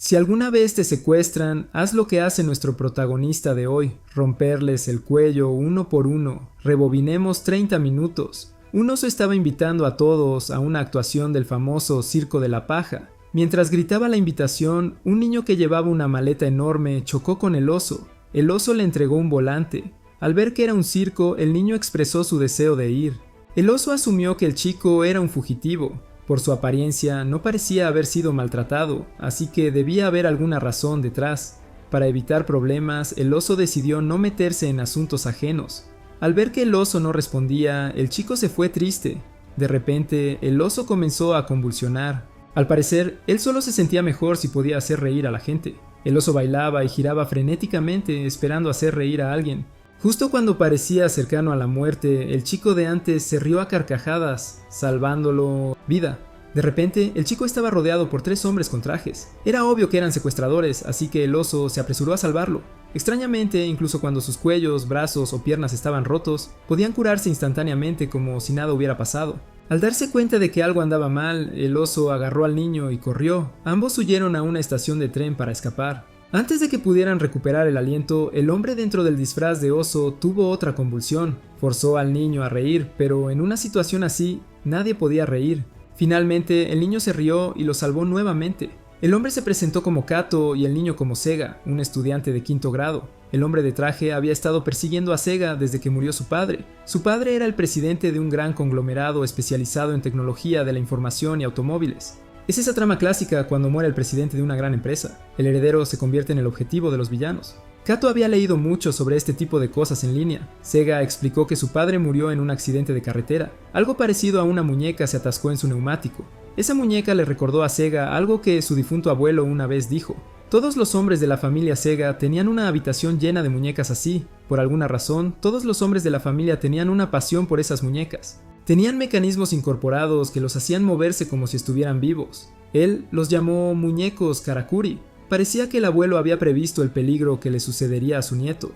Si alguna vez te secuestran, haz lo que hace nuestro protagonista de hoy, romperles el cuello uno por uno. Rebobinemos 30 minutos. Un oso estaba invitando a todos a una actuación del famoso Circo de la Paja. Mientras gritaba la invitación, un niño que llevaba una maleta enorme chocó con el oso. El oso le entregó un volante. Al ver que era un circo, el niño expresó su deseo de ir. El oso asumió que el chico era un fugitivo. Por su apariencia, no parecía haber sido maltratado, así que debía haber alguna razón detrás. Para evitar problemas, el oso decidió no meterse en asuntos ajenos. Al ver que el oso no respondía, el chico se fue triste. De repente, el oso comenzó a convulsionar. Al parecer, él solo se sentía mejor si podía hacer reír a la gente. El oso bailaba y giraba frenéticamente esperando hacer reír a alguien. Justo cuando parecía cercano a la muerte, el chico de antes se rió a carcajadas, salvándolo vida. De repente, el chico estaba rodeado por 3 hombres con trajes. Era obvio que eran secuestradores, así que el oso se apresuró a salvarlo. Extrañamente, incluso cuando sus cuellos, brazos o piernas estaban rotos, podían curarse instantáneamente como si nada hubiera pasado. Al darse cuenta de que algo andaba mal, el oso agarró al niño y corrió. Ambos huyeron a una estación de tren para escapar. Antes de que pudieran recuperar el aliento, el hombre dentro del disfraz de oso tuvo otra convulsión. Forzó al niño a reír, pero en una situación así, nadie podía reír. Finalmente, el niño se rió y lo salvó nuevamente. El hombre se presentó como Kato y el niño como Sega, un estudiante de 5º grado. El hombre de traje había estado persiguiendo a Sega desde que murió su padre. Su padre era el presidente de un gran conglomerado especializado en tecnología de la información y automóviles. Es esa trama clásica cuando muere el presidente de una gran empresa. El heredero se convierte en el objetivo de los villanos. Kato había leído mucho sobre este tipo de cosas en línea. Sega explicó que su padre murió en un accidente de carretera. Algo parecido a una muñeca se atascó en su neumático. Esa muñeca le recordó a Sega algo que su difunto abuelo una vez dijo. Todos los hombres de la familia Sega tenían una habitación llena de muñecas así. Por alguna razón, todos los hombres de la familia tenían una pasión por esas muñecas. Tenían mecanismos incorporados que los hacían moverse como si estuvieran vivos. Él los llamó muñecos Karakuri. Parecía que el abuelo había previsto el peligro que le sucedería a su nieto.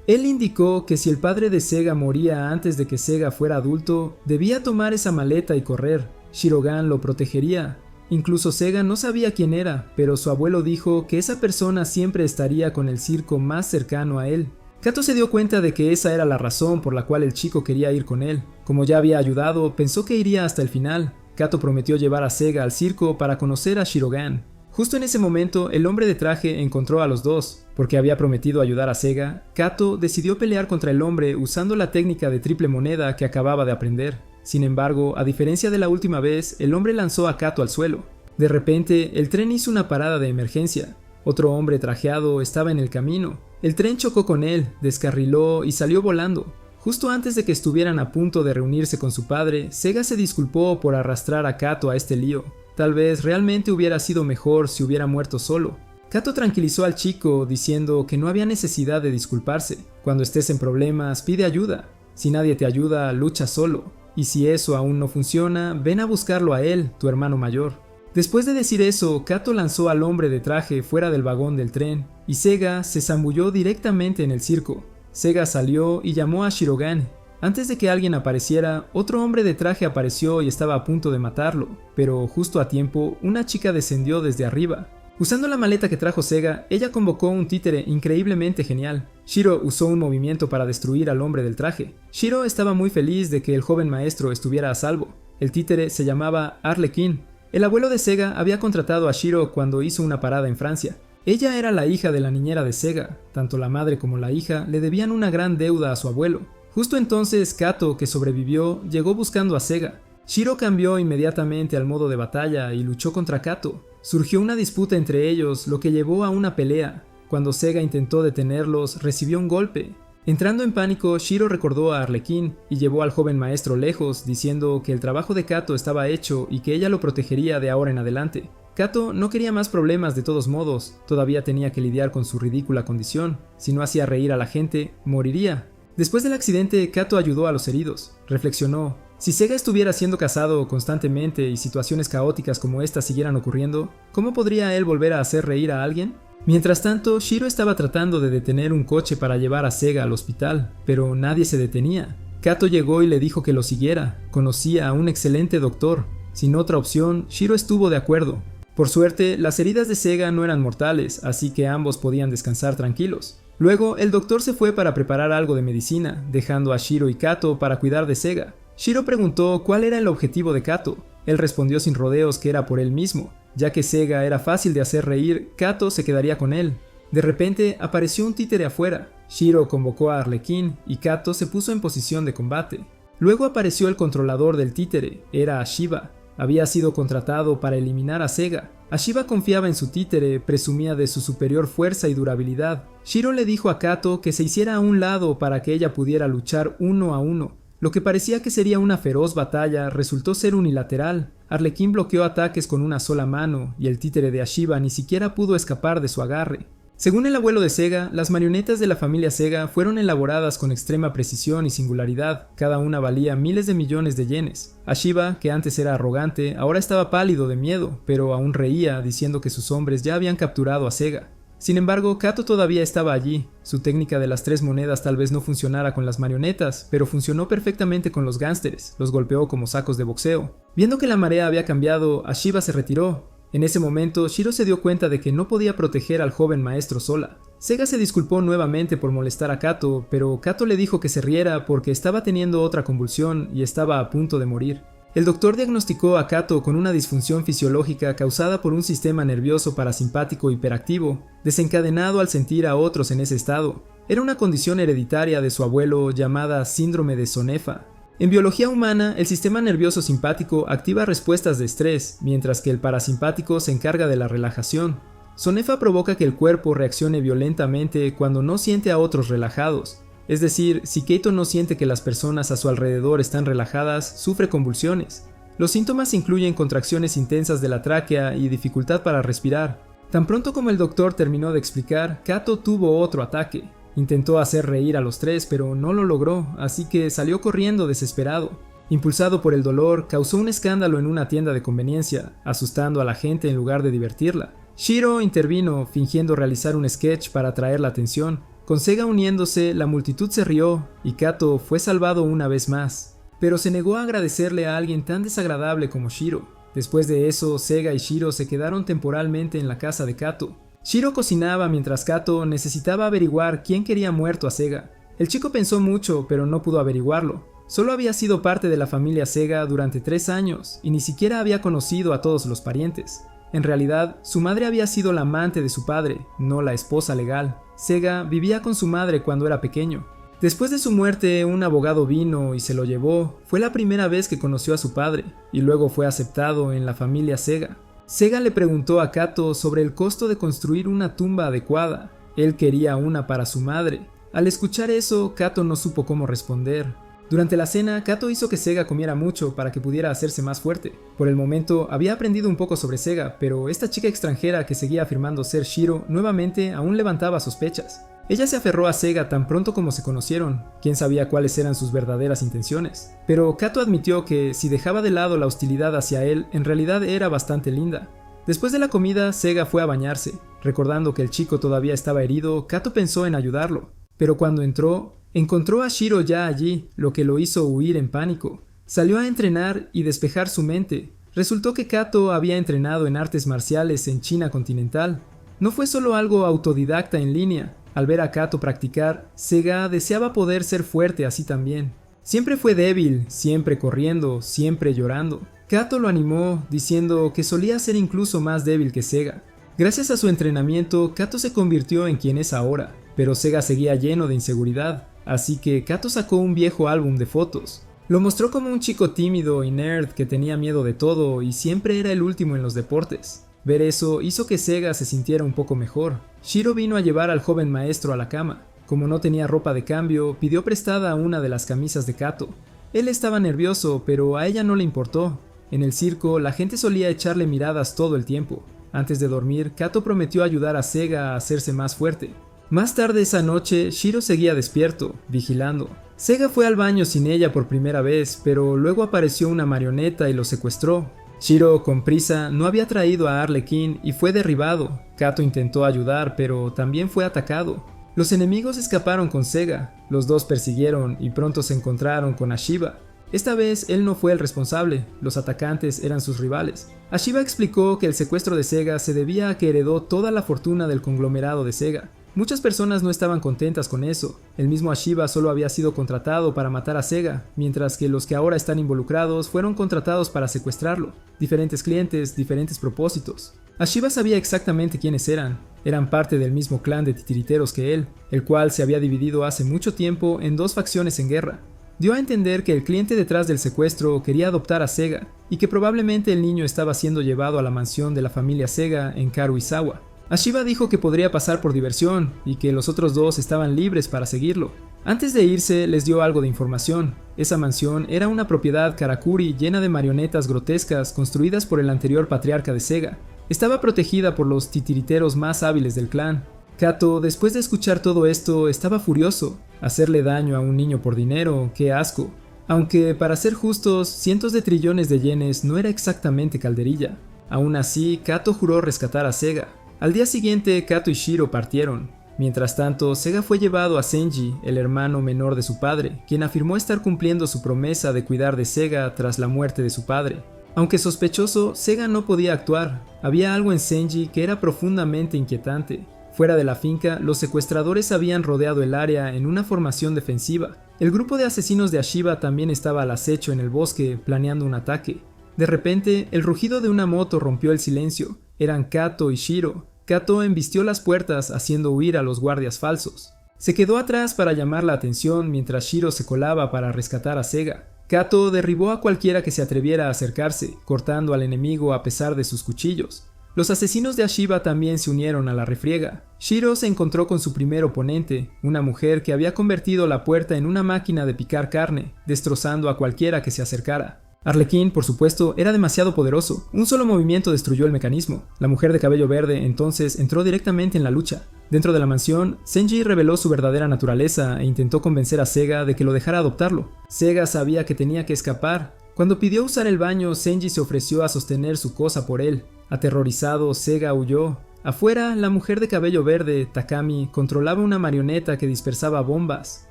Él indicó que si el padre de Sega moría antes de que Sega fuera adulto, debía tomar esa maleta y correr. Shirogan lo protegería. Incluso Sega no sabía quién era, pero su abuelo dijo que esa persona siempre estaría con el circo más cercano a él. Kato se dio cuenta de que esa era la razón por la cual el chico quería ir con él. Como ya había ayudado, pensó que iría hasta el final. Kato prometió llevar a Sega al circo para conocer a Shirogan. Justo en ese momento, el hombre de traje encontró a los dos. Porque había prometido ayudar a Sega, Kato decidió pelear contra el hombre usando la técnica de triple moneda que acababa de aprender. Sin embargo, a diferencia de la última vez, el hombre lanzó a Kato al suelo. De repente, el tren hizo una parada de emergencia. Otro hombre trajeado estaba en el camino. El tren chocó con él, descarriló y salió volando. Justo antes de que estuvieran a punto de reunirse con su padre, Sega se disculpó por arrastrar a Kato a este lío. Tal vez realmente hubiera sido mejor si hubiera muerto solo. Kato tranquilizó al chico diciendo que no había necesidad de disculparse. Cuando estés en problemas, pide ayuda. Si nadie te ayuda, lucha solo. Y si eso aún no funciona, ven a buscarlo a él, tu hermano mayor. Después de decir eso, Kato lanzó al hombre de traje fuera del vagón del tren, y Sega se zambulló directamente en el circo. Sega salió y llamó a Shirogan. Antes de que alguien apareciera, otro hombre de traje apareció y estaba a punto de matarlo, pero justo a tiempo, una chica descendió desde arriba. Usando la maleta que trajo Sega, ella convocó un títere increíblemente genial. Shiro usó un movimiento para destruir al hombre del traje. Shiro estaba muy feliz de que el joven maestro estuviera a salvo. El títere se llamaba Arlequín. El abuelo de Sega había contratado a Shiro cuando hizo una parada en Francia. Ella era la hija de la niñera de Sega. Tanto la madre como la hija le debían una gran deuda a su abuelo. Justo entonces Kato, que sobrevivió, llegó buscando a Sega. Shiro cambió inmediatamente al modo de batalla y luchó contra Kato. Surgió una disputa entre ellos, lo que llevó a una pelea. Cuando Sega intentó detenerlos, recibió un golpe. Entrando en pánico, Shiro recordó a Arlequín y llevó al joven maestro lejos, diciendo que el trabajo de Kato estaba hecho y que ella lo protegería de ahora en adelante. Kato no quería más problemas de todos modos, todavía tenía que lidiar con su ridícula condición. Si no hacía reír a la gente, moriría. Después del accidente, Kato ayudó a los heridos. Reflexionó: si Sega estuviera siendo cazado constantemente y situaciones caóticas como esta siguieran ocurriendo, ¿cómo podría él volver a hacer reír a alguien? Mientras tanto, Shiro estaba tratando de detener un coche para llevar a Sega al hospital, pero nadie se detenía. Kato llegó y le dijo que lo siguiera. Conocía a un excelente doctor. Sin otra opción, Shiro estuvo de acuerdo. Por suerte, las heridas de Sega no eran mortales, así que ambos podían descansar tranquilos. Luego, el doctor se fue para preparar algo de medicina, dejando a Shiro y Kato para cuidar de Sega. Shiro preguntó cuál era el objetivo de Kato. Él respondió sin rodeos que era por él mismo. Ya que Sega era fácil de hacer reír, Kato se quedaría con él. De repente, apareció un títere afuera. Shiro convocó a Arlequín y Kato se puso en posición de combate. Luego apareció el controlador del títere, era Ashiba. Había sido contratado para eliminar a Sega. Ashiba confiaba en su títere, presumía de su superior fuerza y durabilidad. Shiro le dijo a Kato que se hiciera a un lado para que ella pudiera luchar uno a uno. Lo que parecía que sería una feroz batalla resultó ser unilateral. Arlequín bloqueó ataques con una sola mano y el títere de Ashiba ni siquiera pudo escapar de su agarre. Según el abuelo de Sega, las marionetas de la familia Sega fueron elaboradas con extrema precisión y singularidad, cada una valía miles de millones de yenes. Ashiba, que antes era arrogante, ahora estaba pálido de miedo, pero aún reía diciendo que sus hombres ya habían capturado a Sega. Sin embargo, Kato todavía estaba allí. Su técnica de las 3 monedas tal vez no funcionara con las marionetas, pero funcionó perfectamente con los gánsteres, los golpeó como sacos de boxeo. Viendo que la marea había cambiado, Ashiba se retiró. En ese momento, Shiro se dio cuenta de que no podía proteger al joven maestro sola. Sega se disculpó nuevamente por molestar a Kato, pero Kato le dijo que se riera porque estaba teniendo otra convulsión y estaba a punto de morir. El doctor diagnosticó a Kato con una disfunción fisiológica causada por un sistema nervioso parasimpático hiperactivo, desencadenado al sentir a otros en ese estado. Era una condición hereditaria de su abuelo llamada síndrome de Sonefa. En biología humana, el sistema nervioso simpático activa respuestas de estrés, mientras que el parasimpático se encarga de la relajación. Sonefa provoca que el cuerpo reaccione violentamente cuando no siente a otros relajados. Es decir, si Kato no siente que las personas a su alrededor están relajadas, sufre convulsiones. Los síntomas incluyen contracciones intensas de la tráquea y dificultad para respirar. Tan pronto como el doctor terminó de explicar, Kato tuvo otro ataque. Intentó hacer reír a los 3, pero no lo logró, así que salió corriendo desesperado. Impulsado por el dolor, causó un escándalo en una tienda de conveniencia, asustando a la gente en lugar de divertirla. Shiro intervino, fingiendo realizar un sketch para atraer la atención. Con Sega uniéndose, la multitud se rió, y Kato fue salvado una vez más. Pero se negó a agradecerle a alguien tan desagradable como Shiro. Después de eso, Sega y Shiro se quedaron temporalmente en la casa de Kato. Shiro cocinaba mientras Kato necesitaba averiguar quién quería muerto a Sega. El chico pensó mucho, pero no pudo averiguarlo. Solo había sido parte de la familia Sega durante 3 años y ni siquiera había conocido a todos los parientes. En realidad, su madre había sido la amante de su padre, no la esposa legal. Sega vivía con su madre cuando era pequeño. Después de su muerte, un abogado vino y se lo llevó. Fue la primera vez que conoció a su padre, y luego fue aceptado en la familia Sega. Sega le preguntó a Kato sobre el costo de construir una tumba adecuada. Él quería una para su madre. Al escuchar eso, Kato no supo cómo responder. Durante la cena, Kato hizo que Sega comiera mucho para que pudiera hacerse más fuerte. Por el momento, había aprendido un poco sobre Sega, pero esta chica extranjera que seguía afirmando ser Shiro nuevamente aún levantaba sospechas. Ella se aferró a Sega tan pronto como se conocieron, quién sabía cuáles eran sus verdaderas intenciones. Pero Kato admitió que si dejaba de lado la hostilidad hacia él, en realidad era bastante linda. Después de la comida, Sega fue a bañarse. Recordando que el chico todavía estaba herido, Kato pensó en ayudarlo. Pero cuando encontró a Shiro ya allí, lo que lo hizo huir en pánico. Salió a entrenar y despejar su mente. Resultó que Kato había entrenado en artes marciales en China continental. No fue solo algo autodidacta en línea. Al ver a Kato practicar, Sega deseaba poder ser fuerte así también. Siempre fue débil, siempre corriendo, siempre llorando. Kato lo animó, diciendo que solía ser incluso más débil que Sega. Gracias a su entrenamiento, Kato se convirtió en quien es ahora, pero Sega seguía lleno de inseguridad, así que Kato sacó un viejo álbum de fotos. Lo mostró como un chico tímido y nerd que tenía miedo de todo y siempre era el último en los deportes. Ver eso hizo que Sega se sintiera un poco mejor. Shiro vino a llevar al joven maestro a la cama. Como no tenía ropa de cambio, pidió prestada una de las camisas de Kato. Él estaba nervioso, pero a ella no le importó. En el circo, la gente solía echarle miradas todo el tiempo. Antes de dormir, Kato prometió ayudar a Sega a hacerse más fuerte. Más tarde esa noche, Shiro seguía despierto, vigilando. Sega fue al baño sin ella por primera vez, pero luego apareció una marioneta y lo secuestró. Shiro, con prisa, no había traído a Arlequín y fue derribado. Kato intentó ayudar, pero también fue atacado. Los enemigos escaparon con Sega. Los dos persiguieron y pronto se encontraron con Ashiba. Esta vez él no fue el responsable, los atacantes eran sus rivales. Ashiba explicó que el secuestro de Sega se debía a que heredó toda la fortuna del conglomerado de Sega. Muchas personas no estaban contentas con eso. El mismo Ashiba solo había sido contratado para matar a Sega, mientras que los que ahora están involucrados fueron contratados para secuestrarlo. Diferentes clientes, diferentes propósitos. Ashiba sabía exactamente quiénes eran. Eran parte del mismo clan de titiriteros que él, el cual se había dividido hace mucho tiempo en dos facciones en guerra. Dio a entender que el cliente detrás del secuestro quería adoptar a Sega, y que probablemente el niño estaba siendo llevado a la mansión de la familia Sega en Karuizawa. Ashiba dijo que podría pasar por diversión, y que los otros dos estaban libres para seguirlo. Antes de irse, les dio algo de información. Esa mansión era una propiedad karakuri llena de marionetas grotescas construidas por el anterior patriarca de Sega. Estaba protegida por los titiriteros más hábiles del clan. Kato, después de escuchar todo esto, estaba furioso. Hacerle daño a un niño por dinero, qué asco. Aunque, para ser justos, cientos de trillones de yenes no era exactamente calderilla. Aún así, Kato juró rescatar a Sega. Al día siguiente, Kato y Shiro partieron. Mientras tanto, Sega fue llevado a Senji, el hermano menor de su padre, quien afirmó estar cumpliendo su promesa de cuidar de Sega tras la muerte de su padre. Aunque sospechoso, Sega no podía actuar. Había algo en Senji que era profundamente inquietante. Fuera de la finca, los secuestradores habían rodeado el área en una formación defensiva. El grupo de asesinos de Ashiba también estaba al acecho en el bosque, planeando un ataque. De repente, el rugido de una moto rompió el silencio. Eran Kato y Shiro. Kato embistió las puertas, haciendo huir a los guardias falsos. Se quedó atrás para llamar la atención mientras Shiro se colaba para rescatar a Sega. Kato derribó a cualquiera que se atreviera a acercarse, cortando al enemigo a pesar de sus cuchillos. Los asesinos de Ashiba también se unieron a la refriega. Shiro se encontró con su primer oponente, una mujer que había convertido la puerta en una máquina de picar carne, destrozando a cualquiera que se acercara. Arlequín, por supuesto, era demasiado poderoso. Un solo movimiento destruyó el mecanismo. La mujer de cabello verde entonces entró directamente en la lucha. Dentro de la mansión, Senji reveló su verdadera naturaleza e intentó convencer a Sega de que lo dejara adoptarlo. Sega sabía que tenía que escapar. Cuando pidió usar el baño, Senji se ofreció a sostener su cosa por él. Aterrorizado, Sega huyó. Afuera, la mujer de cabello verde, Takami, controlaba una marioneta que dispersaba bombas,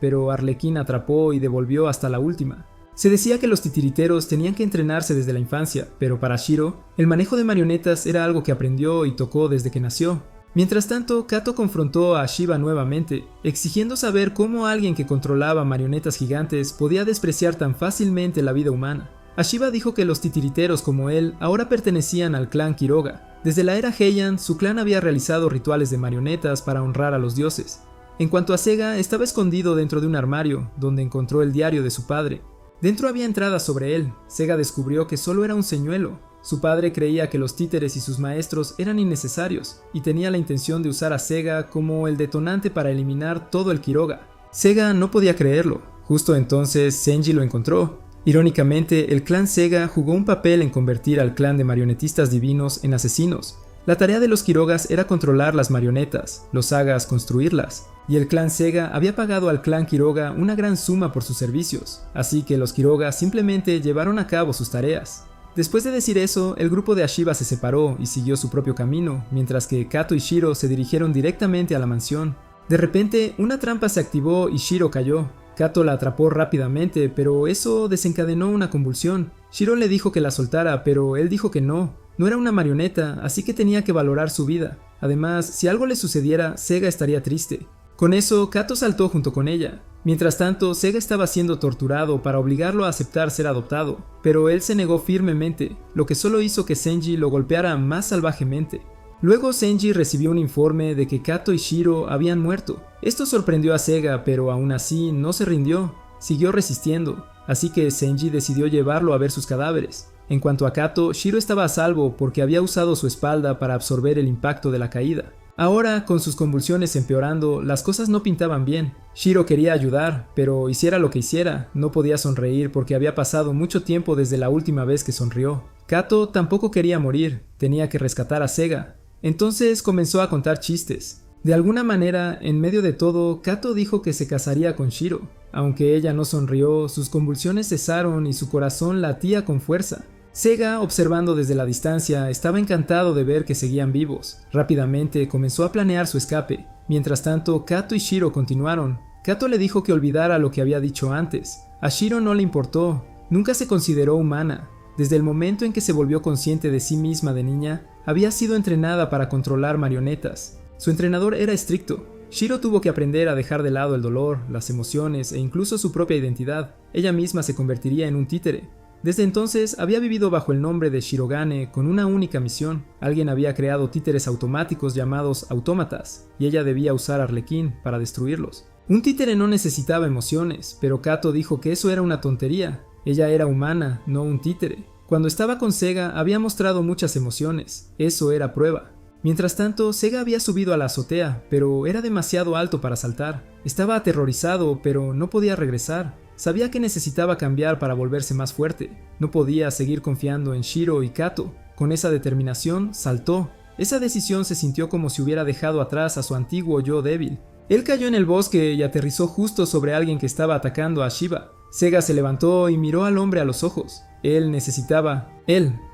pero Arlequín atrapó y devolvió hasta la última. Se decía que los titiriteros tenían que entrenarse desde la infancia, pero para Shiro, el manejo de marionetas era algo que aprendió y tocó desde que nació. Mientras tanto, Kato confrontó a Ashiba nuevamente, exigiendo saber cómo alguien que controlaba marionetas gigantes podía despreciar tan fácilmente la vida humana. Ashiba dijo que los titiriteros como él ahora pertenecían al clan Quiroga. Desde la era Heian, su clan había realizado rituales de marionetas para honrar a los dioses. En cuanto a Sega, estaba escondido dentro de un armario, donde encontró el diario de su padre. Dentro había entradas sobre él. Sega descubrió que solo era un señuelo. Su padre creía que los títeres y sus maestros eran innecesarios, y tenía la intención de usar a Sega como el detonante para eliminar todo el Quiroga. Sega no podía creerlo. Justo entonces Senji lo encontró. Irónicamente, el clan Sega jugó un papel en convertir al clan de marionetistas divinos en asesinos. La tarea de los Quirogas era controlar las marionetas, los Sagas construirlas, y el clan Sega había pagado al clan Quiroga una gran suma por sus servicios, así que los Quirogas simplemente llevaron a cabo sus tareas. Después de decir eso, el grupo de Ashiba se separó y siguió su propio camino, mientras que Kato y Shiro se dirigieron directamente a la mansión. De repente, una trampa se activó y Shiro cayó. Kato la atrapó rápidamente, pero eso desencadenó una convulsión. Shiro le dijo que la soltara, pero él dijo que no. No era una marioneta, así que tenía que valorar su vida. Además, si algo le sucediera, Sega estaría triste. Con eso, Kato saltó junto con ella. Mientras tanto, Sega estaba siendo torturado para obligarlo a aceptar ser adoptado, pero él se negó firmemente, lo que solo hizo que Senji lo golpeara más salvajemente. Luego Senji recibió un informe de que Kato y Shiro habían muerto. Esto sorprendió a Sega, pero aún así no se rindió. Siguió resistiendo, así que Senji decidió llevarlo a ver sus cadáveres. En cuanto a Kato, Shiro estaba a salvo porque había usado su espalda para absorber el impacto de la caída. Ahora, con sus convulsiones empeorando, las cosas no pintaban bien. Shiro quería ayudar, pero hiciera lo que hiciera, no podía sonreír porque había pasado mucho tiempo desde la última vez que sonrió. Kato tampoco quería morir, tenía que rescatar a Sega. Entonces comenzó a contar chistes. De alguna manera, en medio de todo, Kato dijo que se casaría con Shiro. Aunque ella no sonrió, sus convulsiones cesaron y su corazón latía con fuerza. Sega, observando desde la distancia, estaba encantado de ver que seguían vivos. Rápidamente comenzó a planear su escape. Mientras tanto, Kato y Shiro continuaron. Kato le dijo que olvidara lo que había dicho antes. A Shiro no le importó. Nunca se consideró humana. Desde el momento en que se volvió consciente de sí misma de niña, había sido entrenada para controlar marionetas. Su entrenador era estricto. Shiro tuvo que aprender a dejar de lado el dolor, las emociones e incluso su propia identidad. Ella misma se convertiría en un títere. Desde entonces había vivido bajo el nombre de Shirogane con una única misión. Alguien había creado títeres automáticos llamados autómatas, y ella debía usar Arlequín para destruirlos. Un títere no necesitaba emociones, pero Kato dijo que eso era una tontería. Ella era humana, no un títere. Cuando estaba con Sega había mostrado muchas emociones, eso era prueba. Mientras tanto, Sega había subido a la azotea, pero era demasiado alto para saltar. Estaba aterrorizado, pero no podía regresar. Sabía que necesitaba cambiar para volverse más fuerte. No podía seguir confiando en Shiro y Kato. Con esa determinación, saltó. Esa decisión se sintió como si hubiera dejado atrás a su antiguo yo débil. Él cayó en el bosque y aterrizó justo sobre alguien que estaba atacando a Shiba. Sega se levantó y miró al hombre a los ojos.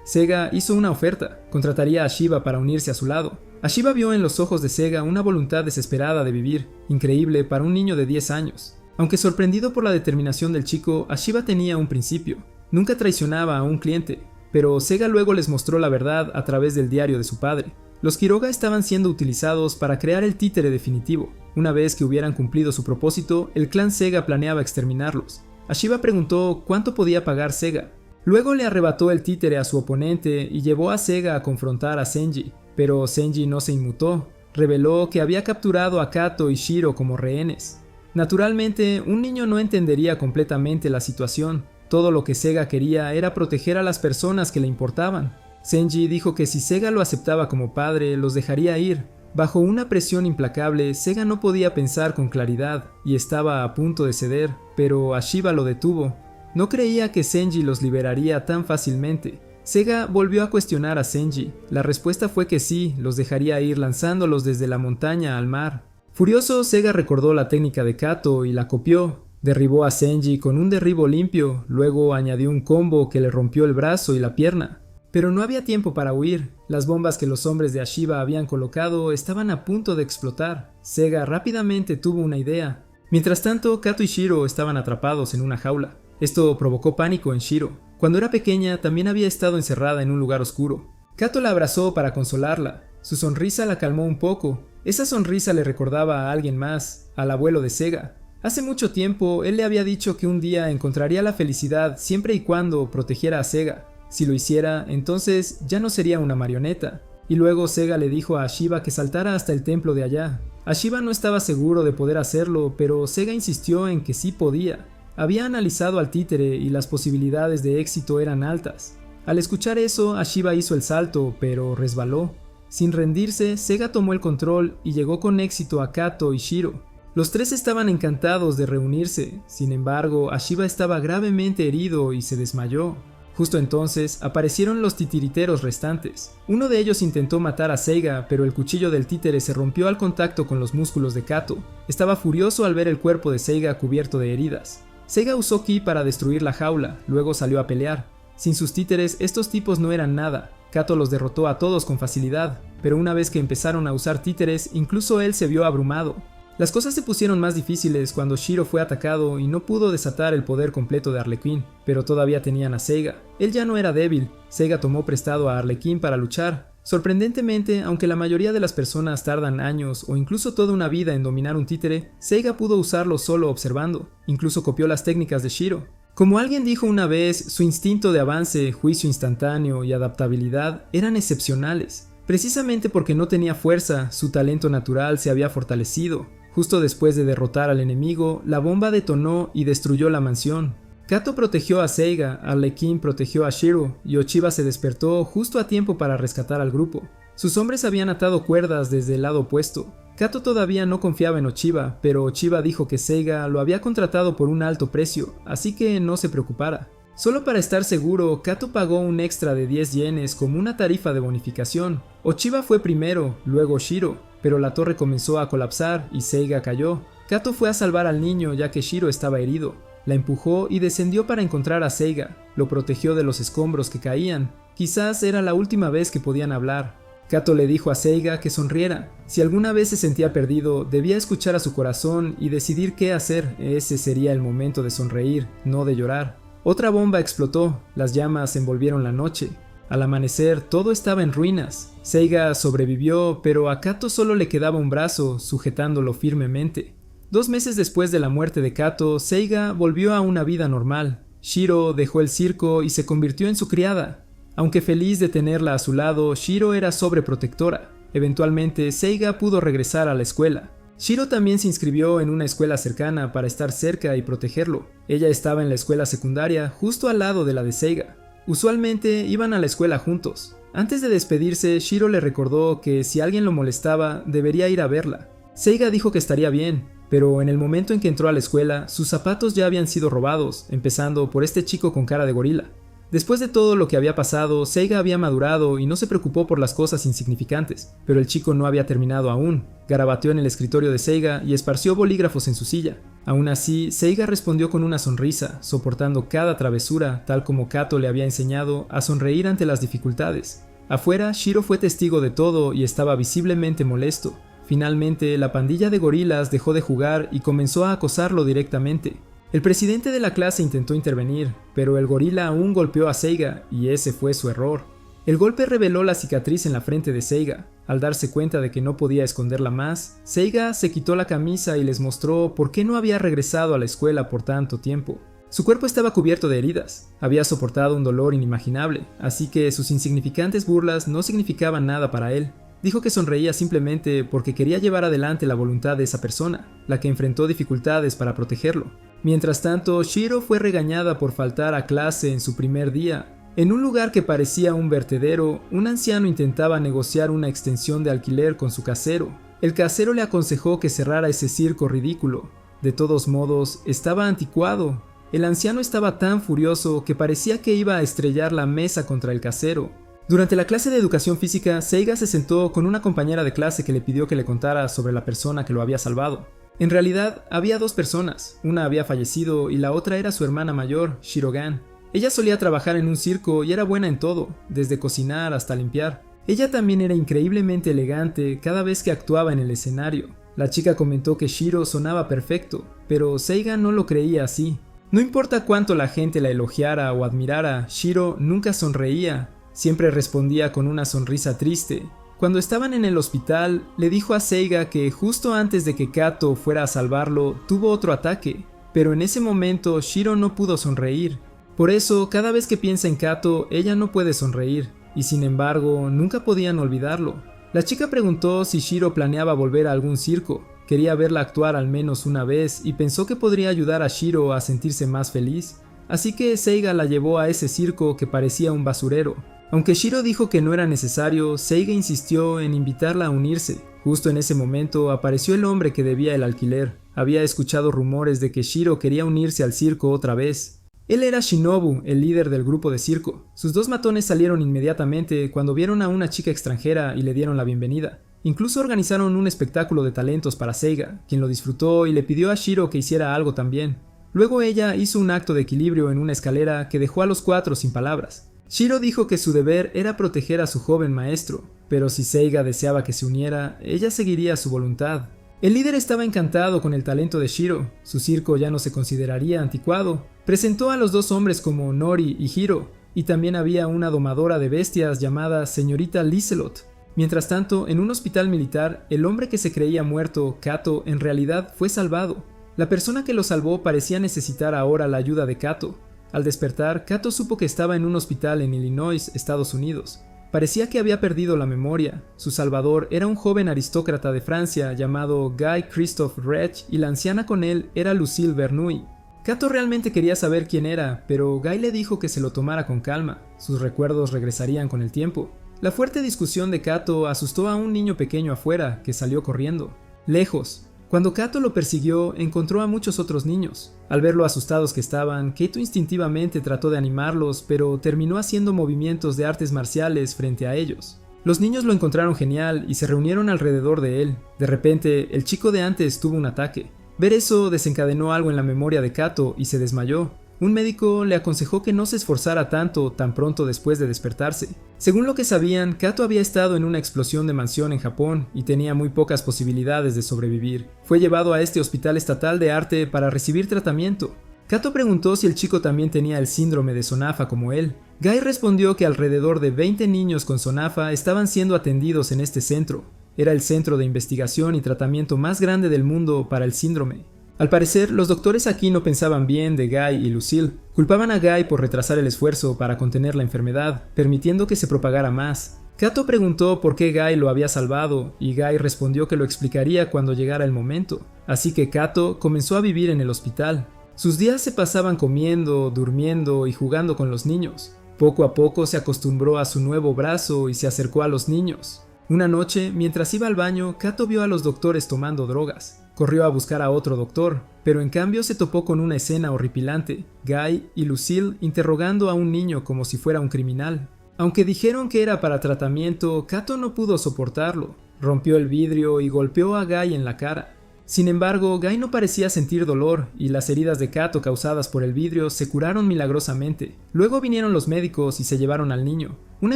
Sega hizo una oferta. Contrataría a Shiba para unirse a su lado. Shiba vio en los ojos de Sega una voluntad desesperada de vivir, increíble para un niño de 10 años. Aunque sorprendido por la determinación del chico, Shiba tenía un principio. Nunca traicionaba a un cliente, pero Sega luego les mostró la verdad a través del diario de su padre. Los Quiroga estaban siendo utilizados para crear el títere definitivo. Una vez que hubieran cumplido su propósito, el clan Sega planeaba exterminarlos. Shiba preguntó cuánto podía pagar Sega. Luego le arrebató el títere a su oponente y llevó a Sega a confrontar a Senji, pero Senji no se inmutó. Reveló que había capturado a Kato y Shiro como rehenes. Naturalmente, un niño no entendería completamente la situación. Todo lo que Sega quería era proteger a las personas que le importaban. Senji dijo que si Sega lo aceptaba como padre, los dejaría ir. Bajo una presión implacable, Sega no podía pensar con claridad y estaba a punto de ceder, pero Shiba lo detuvo. No creía que Senji los liberaría tan fácilmente. Sega volvió a cuestionar a Senji. La respuesta fue que sí, los dejaría ir lanzándolos desde la montaña al mar. Furioso, Sega recordó la técnica de Kato y la copió. Derribó a Senji con un derribo limpio, luego añadió un combo que le rompió el brazo y la pierna. Pero no había tiempo para huir. Las bombas que los hombres de Shiba habían colocado estaban a punto de explotar. Sega rápidamente tuvo una idea. Mientras tanto, Kato y Shiro estaban atrapados en una jaula. Esto provocó pánico en Shiro. Cuando era pequeña también había estado encerrada en un lugar oscuro. Kato la abrazó para consolarla. Su sonrisa la calmó un poco. Esa sonrisa le recordaba a alguien más, al abuelo de Sega. Hace mucho tiempo él le había dicho que un día encontraría la felicidad siempre y cuando protegiera a Sega. Si lo hiciera, entonces ya no sería una marioneta. Y luego Sega le dijo a Shiba que saltara hasta el templo de allá. Shiba no estaba seguro de poder hacerlo, pero Sega insistió en que sí podía. Había analizado al títere y las posibilidades de éxito eran altas. Al escuchar eso, Shiba hizo el salto, pero resbaló. Sin rendirse, Sega tomó el control y llegó con éxito a Kato y Shiro. Los tres estaban encantados de reunirse. Sin embargo, Shiba estaba gravemente herido y se desmayó. Justo entonces aparecieron los titiriteros restantes. Uno de ellos intentó matar a Sega, pero el cuchillo del títere se rompió al contacto con los músculos de Kato. Estaba furioso al ver el cuerpo de Sega cubierto de heridas. Sega usó ki para destruir la jaula, luego salió a pelear. Sin sus títeres, estos tipos no eran nada. Kato los derrotó a todos con facilidad, pero una vez que empezaron a usar títeres, incluso él se vio abrumado. Las cosas se pusieron más difíciles cuando Shiro fue atacado y no pudo desatar el poder completo de Arlequín, pero todavía tenían a Sega. Él ya no era débil. Sega tomó prestado a Arlequín para luchar. Sorprendentemente, aunque la mayoría de las personas tardan años o incluso toda una vida en dominar un títere, Sega pudo usarlo solo observando. Incluso copió las técnicas de Shiro. Como alguien dijo una vez, su instinto de avance, juicio instantáneo y adaptabilidad eran excepcionales. Precisamente porque no tenía fuerza, su talento natural se había fortalecido. Justo después de derrotar al enemigo, la bomba detonó y destruyó la mansión. Kato protegió a Seiga, Arlequín protegió a Shiro y Ochiba se despertó justo a tiempo para rescatar al grupo. Sus hombres habían atado cuerdas desde el lado opuesto. Kato todavía no confiaba en Ochiba, pero Ochiba dijo que Seiga lo había contratado por un alto precio, así que no se preocupara. Solo para estar seguro, Kato pagó un extra de 10 yenes como una tarifa de bonificación. Ochiba fue primero, luego Shiro, pero la torre comenzó a colapsar y Seiga cayó. Kato fue a salvar al niño ya que Shiro estaba herido. La empujó y descendió para encontrar a Seiga. Lo protegió de los escombros que caían. Quizás era la última vez que podían hablar. Kato le dijo a Seiga que sonriera. Si alguna vez se sentía perdido, debía escuchar a su corazón y decidir qué hacer. Ese sería el momento de sonreír, no de llorar. Otra bomba explotó, las llamas envolvieron la noche. Al amanecer todo estaba en ruinas. Seiga sobrevivió, pero a Kato solo le quedaba un brazo, sujetándolo firmemente. 2 meses después de la muerte de Kato, Seiga volvió a una vida normal. Shiro dejó el circo y se convirtió en su criada. Aunque feliz de tenerla a su lado, Shiro era sobreprotectora. Eventualmente, Seiga pudo regresar a la escuela. Shiro también se inscribió en una escuela cercana para estar cerca y protegerlo. Ella estaba en la escuela secundaria, justo al lado de la de Seiga. Usualmente iban a la escuela juntos. Antes de despedirse, Shiro le recordó que si alguien lo molestaba, debería ir a verla. Seiga dijo que estaría bien, pero en el momento en que entró a la escuela, sus zapatos ya habían sido robados, empezando por este chico con cara de gorila. Después de todo lo que había pasado, Seiga había madurado y no se preocupó por las cosas insignificantes, pero el chico no había terminado aún. Garabateó en el escritorio de Seiga y esparció bolígrafos en su silla. Aún así, Seiga respondió con una sonrisa, soportando cada travesura, tal como Kato le había enseñado a sonreír ante las dificultades. Afuera, Shiro fue testigo de todo y estaba visiblemente molesto. Finalmente, la pandilla de gorilas dejó de jugar y comenzó a acosarlo directamente. El presidente de la clase intentó intervenir, pero el gorila aún golpeó a Seiga, y ese fue su error. El golpe reveló la cicatriz en la frente de Seiga. Al darse cuenta de que no podía esconderla más, Seiga se quitó la camisa y les mostró por qué no había regresado a la escuela por tanto tiempo. Su cuerpo estaba cubierto de heridas, había soportado un dolor inimaginable, así que sus insignificantes burlas no significaban nada para él. Dijo que sonreía simplemente porque quería llevar adelante la voluntad de esa persona, la que enfrentó dificultades para protegerlo. Mientras tanto, Shiro fue regañada por faltar a clase en su primer día. En un lugar que parecía un vertedero, un anciano intentaba negociar una extensión de alquiler con su casero. El casero le aconsejó que cerrara ese circo ridículo. De todos modos, estaba anticuado. El anciano estaba tan furioso que parecía que iba a estrellar la mesa contra el casero. Durante la clase de educación física, Seiga se sentó con una compañera de clase que le pidió que le contara sobre la persona que lo había salvado. En realidad, había 2 personas, una había fallecido y la otra era su hermana mayor, Shirogan. Ella solía trabajar en un circo y era buena en todo, desde cocinar hasta limpiar. Ella también era increíblemente elegante cada vez que actuaba en el escenario. La chica comentó que Shiro sonaba perfecto, pero Seiga no lo creía así. No importa cuánto la gente la elogiara o admirara, Shiro nunca sonreía. Siempre respondía con una sonrisa triste. Cuando estaban en el hospital, le dijo a Seiga que justo antes de que Kato fuera a salvarlo, tuvo otro ataque, pero en ese momento Shiro no pudo sonreír. Por eso, cada vez que piensa en Kato, ella no puede sonreír, y sin embargo, nunca podían olvidarlo. La chica preguntó si Shiro planeaba volver a algún circo. Quería verla actuar al menos una vez y pensó que podría ayudar a Shiro a sentirse más feliz. Así que Seiga la llevó a ese circo que parecía un basurero. Aunque Shiro dijo que no era necesario, Seiga insistió en invitarla a unirse. Justo en ese momento apareció el hombre que debía el alquiler. Había escuchado rumores de que Shiro quería unirse al circo otra vez. Él era Shinobu, el líder del grupo de circo. Sus 2 matones salieron inmediatamente cuando vieron a una chica extranjera y le dieron la bienvenida. Incluso organizaron un espectáculo de talentos para Seiga, quien lo disfrutó y le pidió a Shiro que hiciera algo también. Luego ella hizo un acto de equilibrio en una escalera que dejó a los 4 sin palabras. Shiro dijo que su deber era proteger a su joven maestro, pero si Seiga deseaba que se uniera, ella seguiría su voluntad. El líder estaba encantado con el talento de Shiro, su circo ya no se consideraría anticuado. Presentó a los 2 hombres como Nori y Hiro, y también había una domadora de bestias llamada señorita Lizelot. Mientras tanto, en un hospital militar, el hombre que se creía muerto, Kato, en realidad fue salvado. La persona que lo salvó parecía necesitar ahora la ayuda de Kato. Al despertar, Kato supo que estaba en un hospital en Illinois, Estados Unidos. Parecía que había perdido la memoria. Su salvador era un joven aristócrata de Francia llamado Guy Christophe Rech y la anciana con él era Lucille Bernoulli. Kato realmente quería saber quién era, pero Guy le dijo que se lo tomara con calma. Sus recuerdos regresarían con el tiempo. La fuerte discusión de Kato asustó a un niño pequeño afuera, que salió corriendo. Lejos. Cuando Kato lo persiguió, encontró a muchos otros niños. Al ver lo asustados que estaban, Kato instintivamente trató de animarlos, pero terminó haciendo movimientos de artes marciales frente a ellos. Los niños lo encontraron genial y se reunieron alrededor de él. De repente, el chico de antes tuvo un ataque. Ver eso desencadenó algo en la memoria de Kato y se desmayó. Un médico le aconsejó que no se esforzara tanto tan pronto después de despertarse. Según lo que sabían, Kato había estado en una explosión de mansión en Japón y tenía muy pocas posibilidades de sobrevivir. Fue llevado a este hospital estatal de arte para recibir tratamiento. Kato preguntó si el chico también tenía el síndrome de Sonafa como él. Gai respondió que alrededor de 20 niños con Sonafa estaban siendo atendidos en este centro. Era el centro de investigación y tratamiento más grande del mundo para el síndrome. Al parecer, los doctores aquí no pensaban bien de Gai y Lucille. Culpaban a Gai por retrasar el esfuerzo para contener la enfermedad, permitiendo que se propagara más. Kato preguntó por qué Gai lo había salvado y Gai respondió que lo explicaría cuando llegara el momento. Así que Kato comenzó a vivir en el hospital. Sus días se pasaban comiendo, durmiendo y jugando con los niños. Poco a poco se acostumbró a su nuevo brazo y se acercó a los niños. Una noche, mientras iba al baño, Kato vio a los doctores tomando drogas. Corrió a buscar a otro doctor, pero en cambio se topó con una escena horripilante: Gai y Lucille interrogando a un niño como si fuera un criminal. Aunque dijeron que era para tratamiento, Kato no pudo soportarlo. Rompió el vidrio y golpeó a Gai en la cara. Sin embargo, Gai no parecía sentir dolor y las heridas de Kato causadas por el vidrio se curaron milagrosamente. Luego vinieron los médicos y se llevaron al niño. Una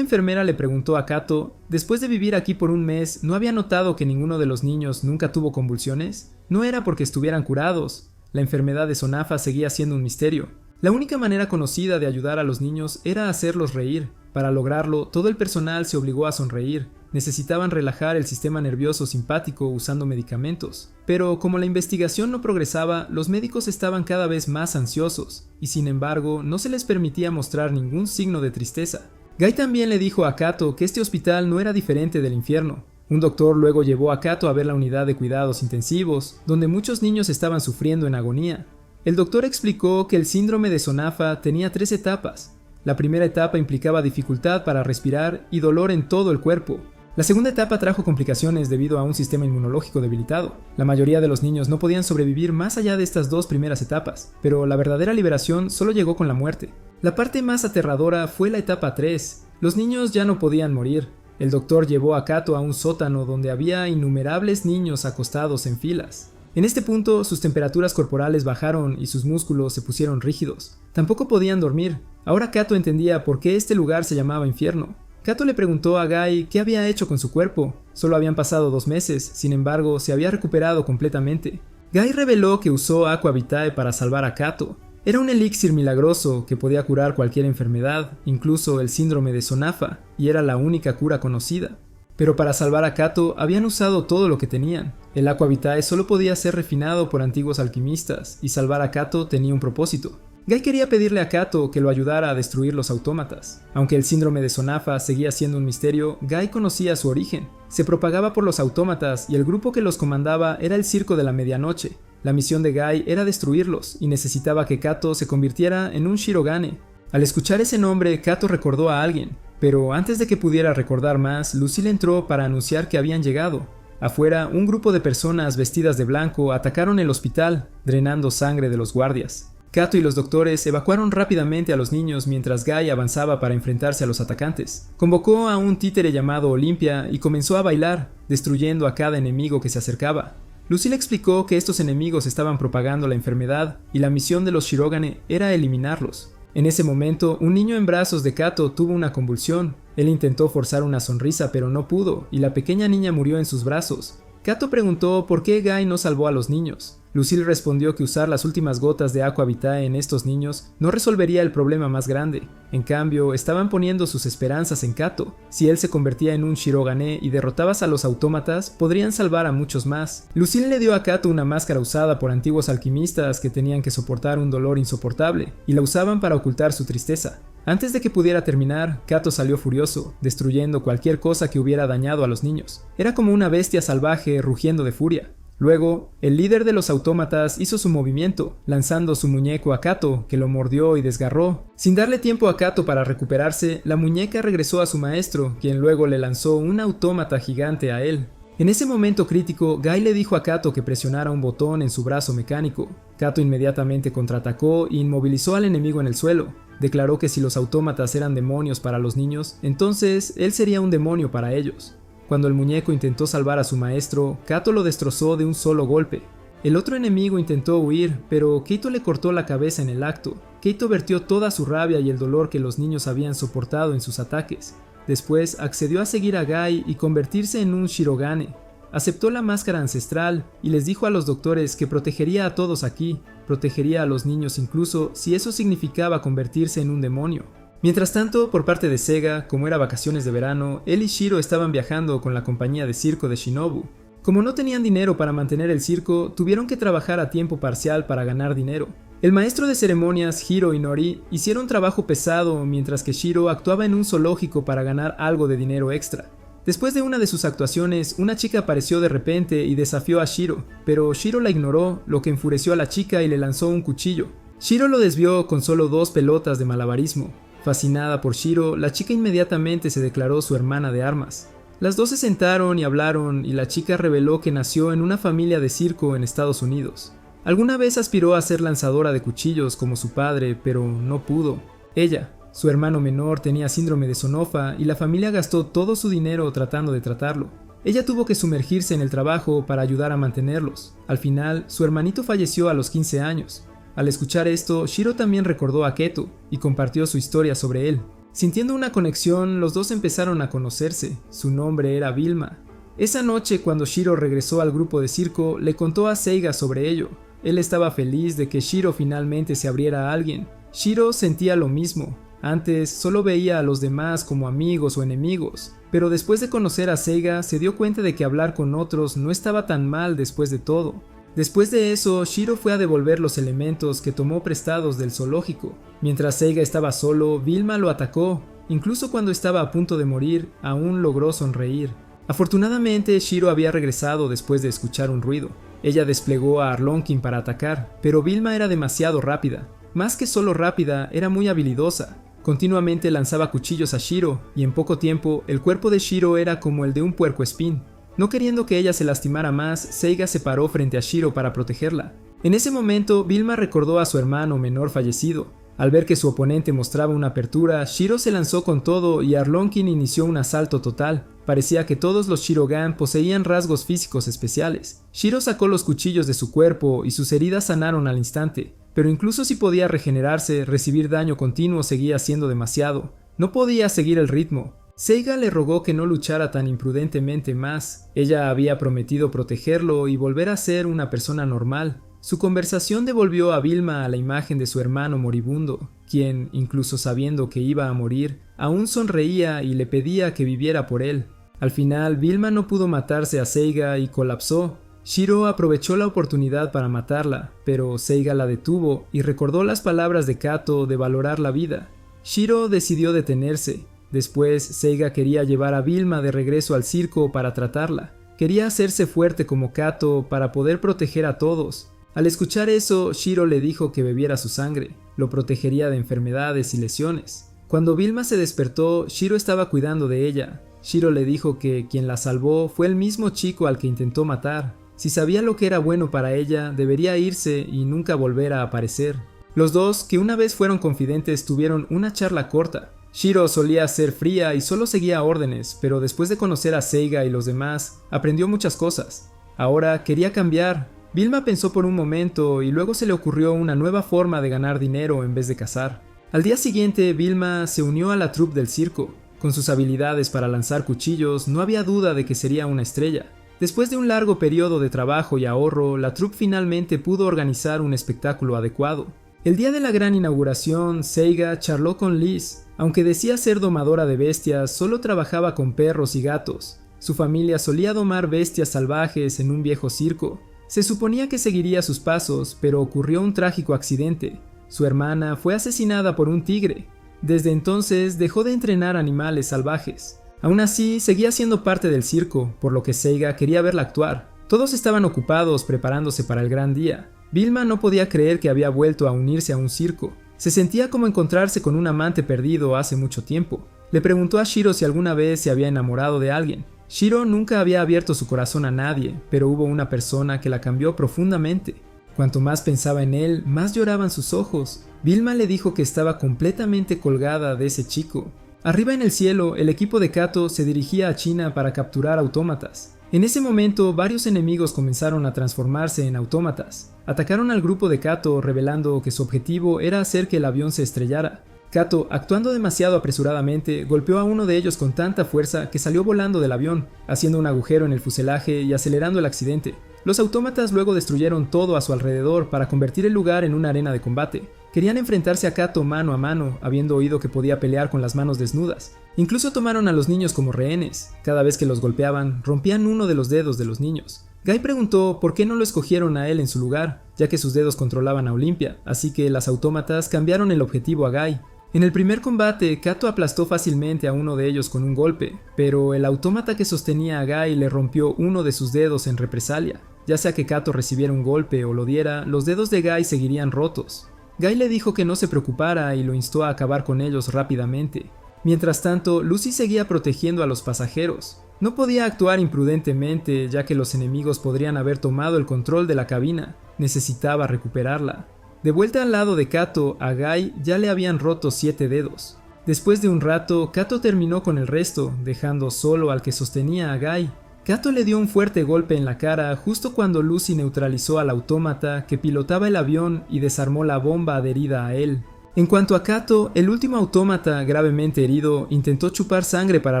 enfermera le preguntó a Kato, después de vivir aquí por un mes, ¿no había notado que ninguno de los niños nunca tuvo convulsiones? No era porque estuvieran curados. La enfermedad de Sonafa seguía siendo un misterio. La única manera conocida de ayudar a los niños era hacerlos reír. Para lograrlo, todo el personal se obligó a sonreír. Necesitaban relajar el sistema nervioso simpático usando medicamentos. Pero como la investigación no progresaba, los médicos estaban cada vez más ansiosos, y sin embargo, no se les permitía mostrar ningún signo de tristeza. Gai también le dijo a Kato que este hospital no era diferente del infierno. Un doctor luego llevó a Kato a ver la unidad de cuidados intensivos, donde muchos niños estaban sufriendo en agonía. El doctor explicó que el síndrome de Sonafa tenía 3 etapas. La primera etapa implicaba dificultad para respirar y dolor en todo el cuerpo. La segunda etapa trajo complicaciones debido a un sistema inmunológico debilitado. La mayoría de los niños no podían sobrevivir más allá de estas 2 primeras etapas, pero la verdadera liberación solo llegó con la muerte. La parte más aterradora fue la etapa 3. Los niños ya no podían morir. El doctor llevó a Kato a un sótano donde había innumerables niños acostados en filas. En este punto, sus temperaturas corporales bajaron y sus músculos se pusieron rígidos. Tampoco podían dormir. Ahora Kato entendía por qué este lugar se llamaba infierno. Kato le preguntó a Gai qué había hecho con su cuerpo. Solo habían pasado 2 meses, sin embargo, se había recuperado completamente. Gai reveló que usó Aqua Vitae para salvar a Kato. Era un elixir milagroso que podía curar cualquier enfermedad, incluso el síndrome de Sonafa, y era la única cura conocida. Pero para salvar a Kato habían usado todo lo que tenían. El Aqua Vitae solo podía ser refinado por antiguos alquimistas, y salvar a Kato tenía un propósito. Gai quería pedirle a Kato que lo ayudara a destruir los autómatas. Aunque el síndrome de Sonafa seguía siendo un misterio, Gai conocía su origen. Se propagaba por los autómatas y el grupo que los comandaba era el Circo de la Medianoche. La misión de Gai era destruirlos y necesitaba que Kato se convirtiera en un Shirogane. Al escuchar ese nombre, Kato recordó a alguien, pero antes de que pudiera recordar más, Lucille entró para anunciar que habían llegado. Afuera, un grupo de personas vestidas de blanco atacaron el hospital, drenando sangre de los guardias. Kato y los doctores evacuaron rápidamente a los niños mientras Gai avanzaba para enfrentarse a los atacantes. Convocó a un títere llamado Olimpia y comenzó a bailar, destruyendo a cada enemigo que se acercaba. Lucille explicó que estos enemigos estaban propagando la enfermedad y la misión de los Shirogane era eliminarlos. En ese momento, un niño en brazos de Kato tuvo una convulsión. Él intentó forzar una sonrisa pero no pudo y la pequeña niña murió en sus brazos. Kato preguntó por qué Gai no salvó a los niños. Lucille respondió que usar las últimas gotas de Aqua Vitae en estos niños no resolvería el problema más grande. En cambio, estaban poniendo sus esperanzas en Kato. Si él se convertía en un Shirogane y derrotaba a los autómatas, podrían salvar a muchos más. Lucille le dio a Kato una máscara usada por antiguos alquimistas que tenían que soportar un dolor insoportable, y la usaban para ocultar su tristeza. Antes de que pudiera terminar, Kato salió furioso, destruyendo cualquier cosa que hubiera dañado a los niños. Era como una bestia salvaje rugiendo de furia. Luego, el líder de los autómatas hizo su movimiento, lanzando su muñeco a Kato, que lo mordió y desgarró. Sin darle tiempo a Kato para recuperarse, la muñeca regresó a su maestro, quien luego le lanzó un autómata gigante a él. En ese momento crítico, Gai le dijo a Kato que presionara un botón en su brazo mecánico. Kato inmediatamente contraatacó e inmovilizó al enemigo en el suelo. Declaró que si los autómatas eran demonios para los niños, entonces él sería un demonio para ellos. Cuando el muñeco intentó salvar a su maestro, Kato lo destrozó de un solo golpe. El otro enemigo intentó huir, pero Keito le cortó la cabeza en el acto. Keito vertió toda su rabia y el dolor que los niños habían soportado en sus ataques. Después accedió a seguir a Gai y convertirse en un Shirogane. aceptó la máscara ancestral y les dijo a los doctores que protegería a todos aquí, protegería a los niños incluso si eso significaba convertirse en un demonio. Mientras tanto, por parte de Seiga, como era vacaciones de verano, él y Shiro estaban viajando con la compañía de circo de Shinobu. Como no tenían dinero para mantener el circo, tuvieron que trabajar a tiempo parcial para ganar dinero. El maestro de ceremonias, Hiro y Nori, hicieron trabajo pesado mientras que Shiro actuaba en un zoológico para ganar algo de dinero extra. Después de una de sus actuaciones, una chica apareció de repente y desafió a Shiro, pero Shiro la ignoró, lo que enfureció a la chica y le lanzó un cuchillo. Shiro lo desvió con solo 2 pelotas de malabarismo. Fascinada por Shiro, la chica inmediatamente se declaró su hermana de armas. Las dos se sentaron y hablaron y la chica reveló que nació en una familia de circo en Estados Unidos. Alguna vez aspiró a ser lanzadora de cuchillos como su padre, pero no pudo. Ella, su hermano menor, tenía síndrome de Sonofa y la familia gastó todo su dinero tratando de tratarlo. Ella tuvo que sumergirse en el trabajo para ayudar a mantenerlos. Al final, su hermanito falleció a los 15 años. Al escuchar esto, Shiro también recordó a Keto y compartió su historia sobre él. Sintiendo una conexión, los dos empezaron a conocerse. Su nombre era Vilma. Esa noche, cuando Shiro regresó al grupo de circo, le contó a Seiga sobre ello. Él estaba feliz de que Shiro finalmente se abriera a alguien. Shiro sentía lo mismo. Antes solo veía a los demás como amigos o enemigos, pero después de conocer a Seiga se dio cuenta de que hablar con otros no estaba tan mal después de todo. Después de eso, Shiro fue a devolver los elementos que tomó prestados del zoológico. Mientras Seiga estaba solo, Vilma lo atacó. Incluso cuando estaba a punto de morir, aún logró sonreír. Afortunadamente, Shiro había regresado después de escuchar un ruido. Ella desplegó a Arlonkin para atacar, pero Vilma era demasiado rápida. Más que solo rápida, era muy habilidosa. Continuamente lanzaba cuchillos a Shiro, y en poco tiempo, el cuerpo de Shiro era como el de un puercoespín. No queriendo que ella se lastimara más, Seiga se paró frente a Shiro para protegerla. En ese momento, Vilma recordó a su hermano menor fallecido. Al ver que su oponente mostraba una apertura, Shiro se lanzó con todo y Arlonkin inició un asalto total. Parecía que todos los Shirogan poseían rasgos físicos especiales. Shiro sacó los cuchillos de su cuerpo y sus heridas sanaron al instante. Pero incluso si podía regenerarse, recibir daño continuo seguía siendo demasiado. No podía seguir el ritmo. Seiga le rogó que no luchara tan imprudentemente más. Ella había prometido protegerlo y volver a ser una persona normal. Su conversación devolvió a Vilma a la imagen de su hermano moribundo, quien, incluso sabiendo que iba a morir, aún sonreía y le pedía que viviera por él. Al final, Vilma no pudo matarse a Seiga y colapsó. Shiro aprovechó la oportunidad para matarla, pero Seiga la detuvo y recordó las palabras de Kato de valorar la vida. Shiro decidió detenerse. Después, Seiga quería llevar a Vilma de regreso al circo para tratarla. Quería hacerse fuerte como Kato para poder proteger a todos. Al escuchar eso, Shiro le dijo que bebiera su sangre. Lo protegería de enfermedades y lesiones. Cuando Vilma se despertó, Shiro estaba cuidando de ella. Shiro le dijo que quien la salvó fue el mismo chico al que intentó matar. Si sabía lo que era bueno para ella, debería irse y nunca volver a aparecer. Los dos, que una vez fueron confidentes, tuvieron una charla corta. Shiro solía ser fría y solo seguía órdenes, pero después de conocer a Seiga y los demás, aprendió muchas cosas. Ahora quería cambiar. Vilma pensó por un momento y luego se le ocurrió una nueva forma de ganar dinero en vez de cazar. Al día siguiente, Vilma se unió a la troupe del circo. Con sus habilidades para lanzar cuchillos, no había duda de que sería una estrella. Después de un largo periodo de trabajo y ahorro, la troupe finalmente pudo organizar un espectáculo adecuado. El día de la gran inauguración, Seiga charló con Liz. Aunque decía ser domadora de bestias, solo trabajaba con perros y gatos. Su familia solía domar bestias salvajes en un viejo circo. Se suponía que seguiría sus pasos, pero ocurrió un trágico accidente. Su hermana fue asesinada por un tigre. Desde entonces dejó de entrenar animales salvajes. Aún así, seguía siendo parte del circo, por lo que Seiga quería verla actuar. Todos estaban ocupados preparándose para el gran día. Vilma no podía creer que había vuelto a unirse a un circo. Se sentía como encontrarse con un amante perdido hace mucho tiempo. Le preguntó a Shiro si alguna vez se había enamorado de alguien. Shiro nunca había abierto su corazón a nadie, pero hubo una persona que la cambió profundamente. Cuanto más pensaba en él, más lloraban sus ojos. Vilma le dijo que estaba completamente colgada de ese chico. Arriba en el cielo, el equipo de Kato se dirigía a China para capturar autómatas. En ese momento, varios enemigos comenzaron a transformarse en autómatas. Atacaron al grupo de Kato, revelando que su objetivo era hacer que el avión se estrellara. Kato, actuando demasiado apresuradamente, golpeó a uno de ellos con tanta fuerza que salió volando del avión, haciendo un agujero en el fuselaje y acelerando el accidente. Los autómatas luego destruyeron todo a su alrededor para convertir el lugar en una arena de combate. Querían enfrentarse a Kato mano a mano, habiendo oído que podía pelear con las manos desnudas. Incluso tomaron a los niños como rehenes. Cada vez que los golpeaban, rompían uno de los dedos de los niños. Guy preguntó por qué no lo escogieron a él en su lugar, ya que sus dedos controlaban a Olympia, así que las autómatas cambiaron el objetivo a Guy. En el primer combate, Kato aplastó fácilmente a uno de ellos con un golpe, pero el autómata que sostenía a Guy le rompió uno de sus dedos en represalia. Ya sea que Kato recibiera un golpe o lo diera, los dedos de Guy seguirían rotos. Guy le dijo que no se preocupara y lo instó a acabar con ellos rápidamente. Mientras tanto, Lucy seguía protegiendo a los pasajeros. No podía actuar imprudentemente, ya que los enemigos podrían haber tomado el control de la cabina. Necesitaba recuperarla. De vuelta al lado de Kato, a Guy ya le habían roto 7 dedos. Después de un rato, Kato terminó con el resto, dejando solo al que sostenía a Guy. Kato le dio un fuerte golpe en la cara justo cuando Lucy neutralizó al autómata que pilotaba el avión y desarmó la bomba adherida a él. En cuanto a Kato, el último autómata gravemente herido intentó chupar sangre para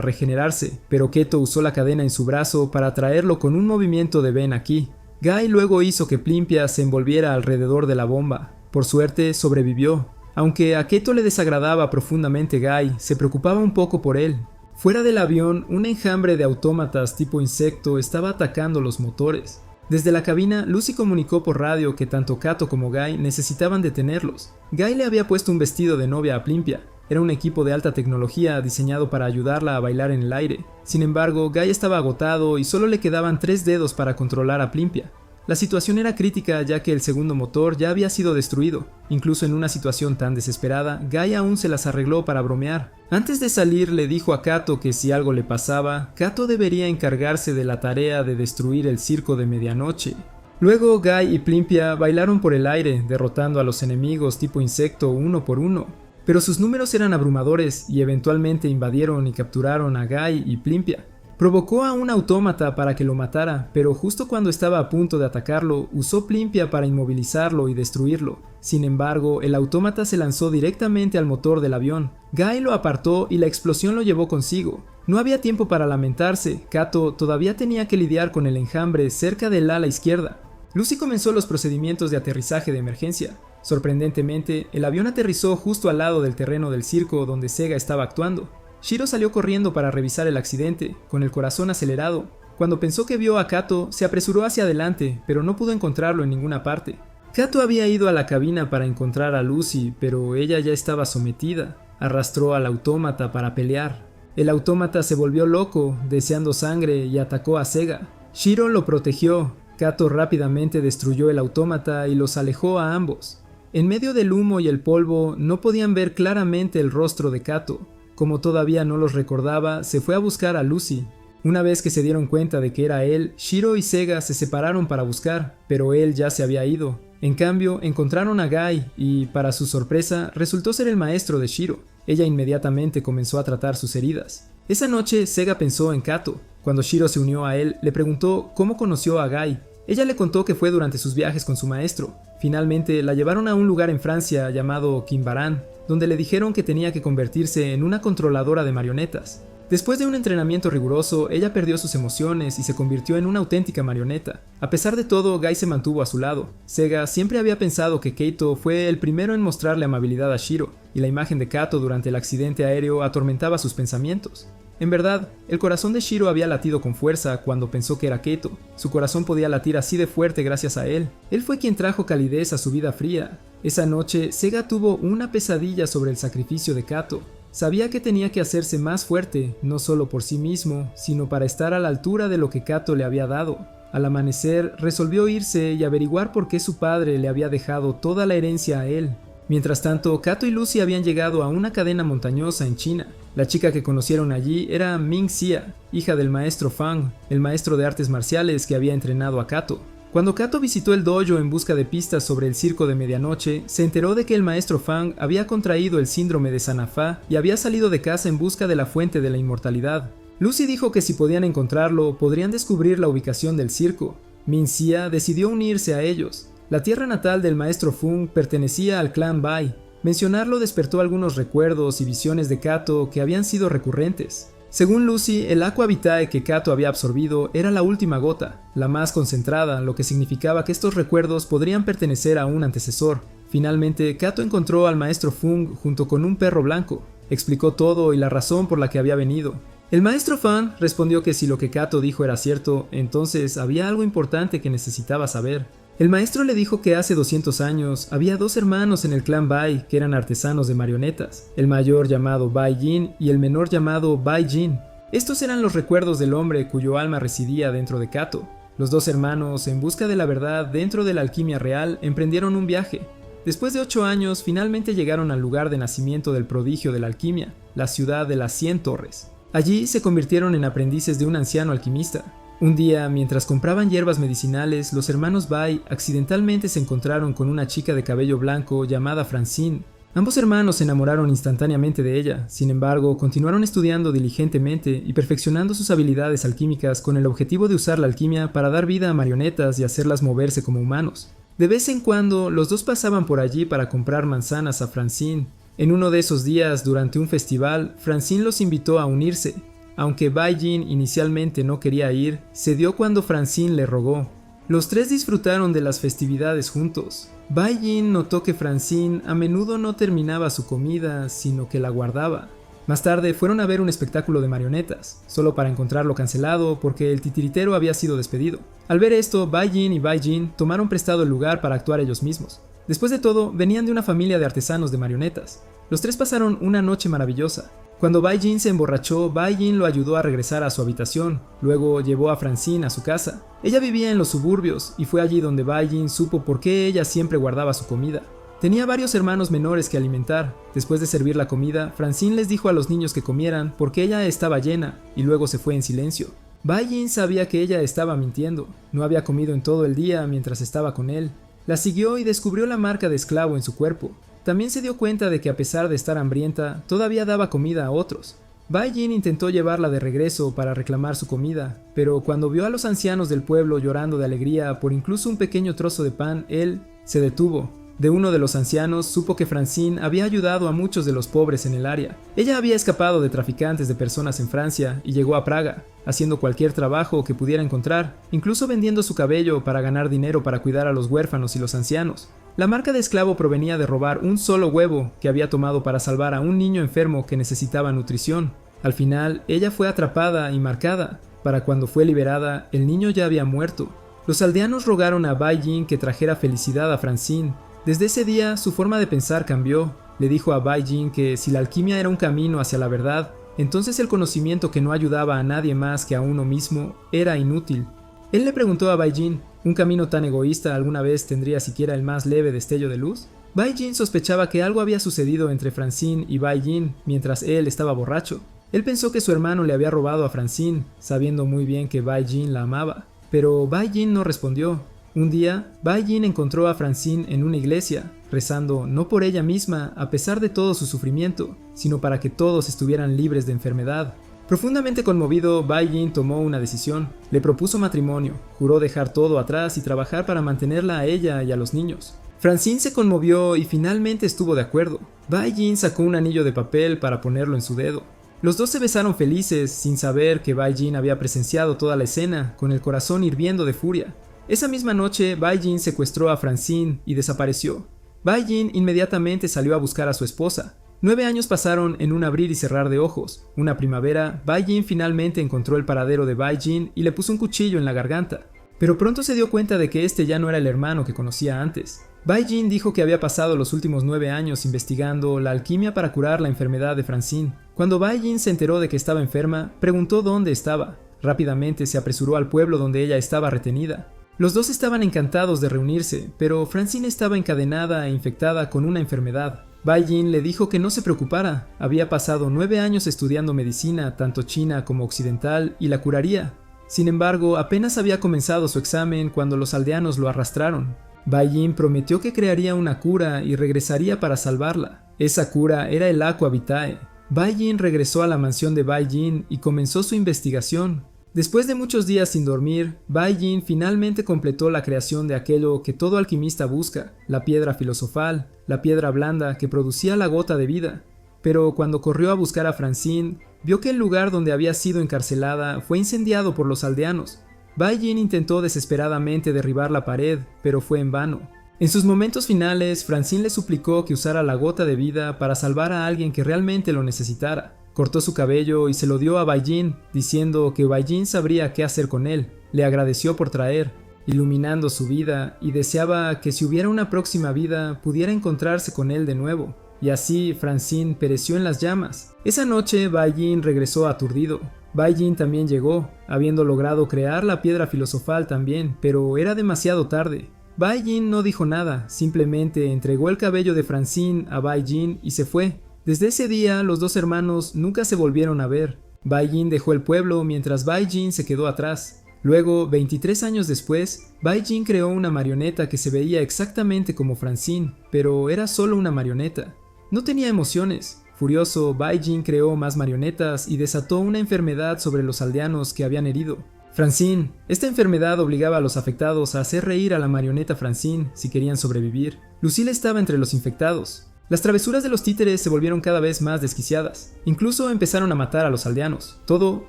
regenerarse, pero Keto usó la cadena en su brazo para atraerlo con un movimiento de ven aquí. Guy luego hizo que Plimpia se envolviera alrededor de la bomba. Por suerte, sobrevivió. Aunque a Keto le desagradaba profundamente Guy, se preocupaba un poco por él. Fuera del avión, un enjambre de autómatas tipo insecto estaba atacando los motores. Desde la cabina, Lucy comunicó por radio que tanto Kato como Guy necesitaban detenerlos. Guy le había puesto un vestido de novia a Plimpia. Era un equipo de alta tecnología diseñado para ayudarla a bailar en el aire. Sin embargo, Guy estaba agotado y solo le quedaban 3 dedos para controlar a Plimpia. La situación era crítica ya que el segundo motor ya había sido destruido. Incluso en una situación tan desesperada, Guy aún se las arregló para bromear. Antes de salir le dijo a Kato que si algo le pasaba, Kato debería encargarse de la tarea de destruir el circo de medianoche. Luego Guy y Plimpia bailaron por el aire, derrotando a los enemigos tipo insecto uno por uno. Pero sus números eran abrumadores y eventualmente invadieron y capturaron a Guy y Plimpia. Provocó a un autómata para que lo matara, pero justo cuando estaba a punto de atacarlo, usó Plimpia para inmovilizarlo y destruirlo. Sin embargo, el autómata se lanzó directamente al motor del avión. Guy lo apartó y la explosión lo llevó consigo. No había tiempo para lamentarse, Kato todavía tenía que lidiar con el enjambre cerca del ala izquierda. Lucy comenzó los procedimientos de aterrizaje de emergencia. Sorprendentemente, el avión aterrizó justo al lado del terreno del circo donde Sega estaba actuando. Shiro salió corriendo para revisar el accidente, con el corazón acelerado. Cuando pensó que vio a Kato, se apresuró hacia adelante, pero no pudo encontrarlo en ninguna parte. Kato había ido a la cabina para encontrar a Lucy, pero ella ya estaba sometida. Arrastró al autómata para pelear. El autómata se volvió loco, deseando sangre, y atacó a Sega. Shiro lo protegió. Kato rápidamente destruyó el autómata y los alejó a ambos. En medio del humo y el polvo, no podían ver claramente el rostro de Kato. Como todavía no los recordaba, se fue a buscar a Lucy. Una vez que se dieron cuenta de que era él, Shiro y Sega se separaron para buscar, pero él ya se había ido. En cambio, encontraron a Guy y, para su sorpresa, resultó ser el maestro de Shiro. Ella inmediatamente comenzó a tratar sus heridas. Esa noche, Sega pensó en Kato. Cuando Shiro se unió a él, le preguntó cómo conoció a Guy. Ella le contó que fue durante sus viajes con su maestro. Finalmente, la llevaron a un lugar en Francia llamado Kimbaran, donde le dijeron que tenía que convertirse en una controladora de marionetas. Después de un entrenamiento riguroso, ella perdió sus emociones y se convirtió en una auténtica marioneta. A pesar de todo, Guy se mantuvo a su lado. Sega siempre había pensado que Keito fue el primero en mostrarle amabilidad a Shiro, y la imagen de Kato durante el accidente aéreo atormentaba sus pensamientos. En verdad, el corazón de Shiro había latido con fuerza cuando pensó que era Keito. Su corazón podía latir así de fuerte gracias a él. Él fue quien trajo calidez a su vida fría. Esa noche, Sega tuvo una pesadilla sobre el sacrificio de Kato. Sabía que tenía que hacerse más fuerte, no solo por sí mismo, sino para estar a la altura de lo que Kato le había dado. Al amanecer, resolvió irse y averiguar por qué su padre le había dejado toda la herencia a él. Mientras tanto, Kato y Lucy habían llegado a una cadena montañosa en China. La chica que conocieron allí era Ming Xia, hija del maestro Fang, el maestro de artes marciales que había entrenado a Kato. Cuando Kato visitó el dojo en busca de pistas sobre el circo de medianoche, se enteró de que el maestro Fang había contraído el síndrome de Sanafá y había salido de casa en busca de la fuente de la inmortalidad. Lucy dijo que si podían encontrarlo, podrían descubrir la ubicación del circo. Ming Xia decidió unirse a ellos. La tierra natal del maestro Fung pertenecía al clan Bai. Mencionarlo despertó algunos recuerdos y visiones de Kato que habían sido recurrentes. Según Lucy, el Aqua Vitae que Kato había absorbido era la última gota, la más concentrada, lo que significaba que estos recuerdos podrían pertenecer a un antecesor. Finalmente, Kato encontró al maestro Fung junto con un perro blanco. Explicó todo y la razón por la que había venido. El maestro Fan respondió que si lo que Kato dijo era cierto, entonces había algo importante que necesitaba saber. El maestro le dijo que hace 200 años había 2 hermanos en el clan Bai que eran artesanos de marionetas, el mayor llamado Bai Jin y el menor llamado Bai Jin. Estos eran los recuerdos del hombre cuyo alma residía dentro de Kato. Los 2 hermanos, en busca de la verdad dentro de la alquimia real, emprendieron un viaje. Después de 8 años, finalmente llegaron al lugar de nacimiento del prodigio de la alquimia, la ciudad de las 100 torres. Allí se convirtieron en aprendices de un anciano alquimista. Un día, mientras compraban hierbas medicinales, los hermanos Bai accidentalmente se encontraron con una chica de cabello blanco llamada Francine. Ambos hermanos se enamoraron instantáneamente de ella, sin embargo, continuaron estudiando diligentemente y perfeccionando sus habilidades alquímicas con el objetivo de usar la alquimia para dar vida a marionetas y hacerlas moverse como humanos. De vez en cuando, los dos pasaban por allí para comprar manzanas a Francine. En uno de esos días, durante un festival, Francine los invitó a unirse. Aunque Bai Jin inicialmente no quería ir, cedió cuando Francine le rogó. Los 3 disfrutaron de las festividades juntos. Bai Jin notó que Francine a menudo no terminaba su comida, sino que la guardaba. Más tarde fueron a ver un espectáculo de marionetas, solo para encontrarlo cancelado porque el titiritero había sido despedido. Al ver esto, Bai Jin y Bai Jin tomaron prestado el lugar para actuar ellos mismos. Después de todo, venían de una familia de artesanos de marionetas. Los 3 pasaron una noche maravillosa. Cuando Bai Jin se emborrachó, Bai Jin lo ayudó a regresar a su habitación, luego llevó a Francine a su casa. Ella vivía en los suburbios y fue allí donde Bai Jin supo por qué ella siempre guardaba su comida. Tenía varios hermanos menores que alimentar. Después de servir la comida, Francine les dijo a los niños que comieran porque ella estaba llena y luego se fue en silencio. Bai Jin sabía que ella estaba mintiendo. No había comido en todo el día mientras estaba con él. La siguió y descubrió la marca de esclavo en su cuerpo. También se dio cuenta de que a pesar de estar hambrienta, todavía daba comida a otros. Bai Jin intentó llevarla de regreso para reclamar su comida, pero cuando vio a los ancianos del pueblo llorando de alegría por incluso un pequeño trozo de pan, él se detuvo. De uno de los ancianos supo que Francine había ayudado a muchos de los pobres en el área. Ella había escapado de traficantes de personas en Francia y llegó a Praga, haciendo cualquier trabajo que pudiera encontrar, incluso vendiendo su cabello para ganar dinero para cuidar a los huérfanos y los ancianos. La marca de esclavo provenía de robar un solo huevo que había tomado para salvar a un niño enfermo que necesitaba nutrición. Al final, ella fue atrapada y marcada. Para cuando fue liberada, el niño ya había muerto. Los aldeanos rogaron a Bai Jin que trajera felicidad a Francine. Desde ese día, su forma de pensar cambió. Le dijo a Bai Jin que si la alquimia era un camino hacia la verdad, entonces el conocimiento que no ayudaba a nadie más que a uno mismo era inútil. Él le preguntó a Bai Jin, ¿un camino tan egoísta alguna vez tendría siquiera el más leve destello de luz? Bai Jin sospechaba que algo había sucedido entre Francine y Bai Jin mientras él estaba borracho. Él pensó que su hermano le había robado a Francine, sabiendo muy bien que Bai Jin la amaba. Pero Bai Jin no respondió. Un día, Bai Jin encontró a Francine en una iglesia, rezando no por ella misma a pesar de todo su sufrimiento, sino para que todos estuvieran libres de enfermedad. Profundamente conmovido, Bai Jin tomó una decisión. Le propuso matrimonio, juró dejar todo atrás y trabajar para mantenerla a ella y a los niños. Francine se conmovió y finalmente estuvo de acuerdo. Bai Jin sacó un anillo de papel para ponerlo en su dedo. Los dos se besaron felices, sin saber que Bai Jin había presenciado toda la escena, con el corazón hirviendo de furia. Esa misma noche, Bai Jin secuestró a Francine y desapareció. Bai Jin inmediatamente salió a buscar a su esposa. 9 años pasaron en un abrir y cerrar de ojos. Una primavera, Bai Jin finalmente encontró el paradero de Bai Jin y le puso un cuchillo en la garganta. Pero pronto se dio cuenta de que este ya no era el hermano que conocía antes. Bai Jin dijo que había pasado los últimos 9 años investigando la alquimia para curar la enfermedad de Francine. Cuando Bai Jin se enteró de que estaba enferma, preguntó dónde estaba. Rápidamente se apresuró al pueblo donde ella estaba retenida. Los dos estaban encantados de reunirse, pero Francine estaba encadenada e infectada con una enfermedad. Bai Jin le dijo que no se preocupara, había pasado 9 años estudiando medicina, tanto china como occidental, y la curaría. Sin embargo, apenas había comenzado su examen cuando los aldeanos lo arrastraron. Bai Jin prometió que crearía una cura y regresaría para salvarla. Esa cura era el Aqua Vitae. Bai Jin regresó a la mansión de Bai Jin y comenzó su investigación. Después de muchos días sin dormir, Bai Jin finalmente completó la creación de aquello que todo alquimista busca, la piedra filosofal, la piedra blanda que producía la gota de vida. Pero cuando corrió a buscar a Francine, vio que el lugar donde había sido encarcelada fue incendiado por los aldeanos. Bai Jin intentó desesperadamente derribar la pared, pero fue en vano. En sus momentos finales, Francine le suplicó que usara la gota de vida para salvar a alguien que realmente lo necesitara. Cortó su cabello y se lo dio a Bai Jin, diciendo que Bai Jin sabría qué hacer con él. Le agradeció por traer, iluminando su vida, y deseaba que si hubiera una próxima vida pudiera encontrarse con él de nuevo. Y así Francine pereció en las llamas. Esa noche Bai Jin regresó aturdido. Bai Jin también llegó, habiendo logrado crear la piedra filosofal también, pero era demasiado tarde. Bai Jin no dijo nada, simplemente entregó el cabello de Francine a Bai Jin y se fue. Desde ese día, los dos hermanos nunca se volvieron a ver. Bai Jin dejó el pueblo mientras Bai Jin se quedó atrás. Luego, 23 años después, Bai Jin creó una marioneta que se veía exactamente como Francine, pero era solo una marioneta. No tenía emociones. Furioso, Bai Jin creó más marionetas y desató una enfermedad sobre los aldeanos que habían herido. Francine. Esta enfermedad obligaba a los afectados a hacer reír a la marioneta Francine si querían sobrevivir. Lucille estaba entre los infectados. Las travesuras de los títeres se volvieron cada vez más desquiciadas. Incluso empezaron a matar a los aldeanos, todo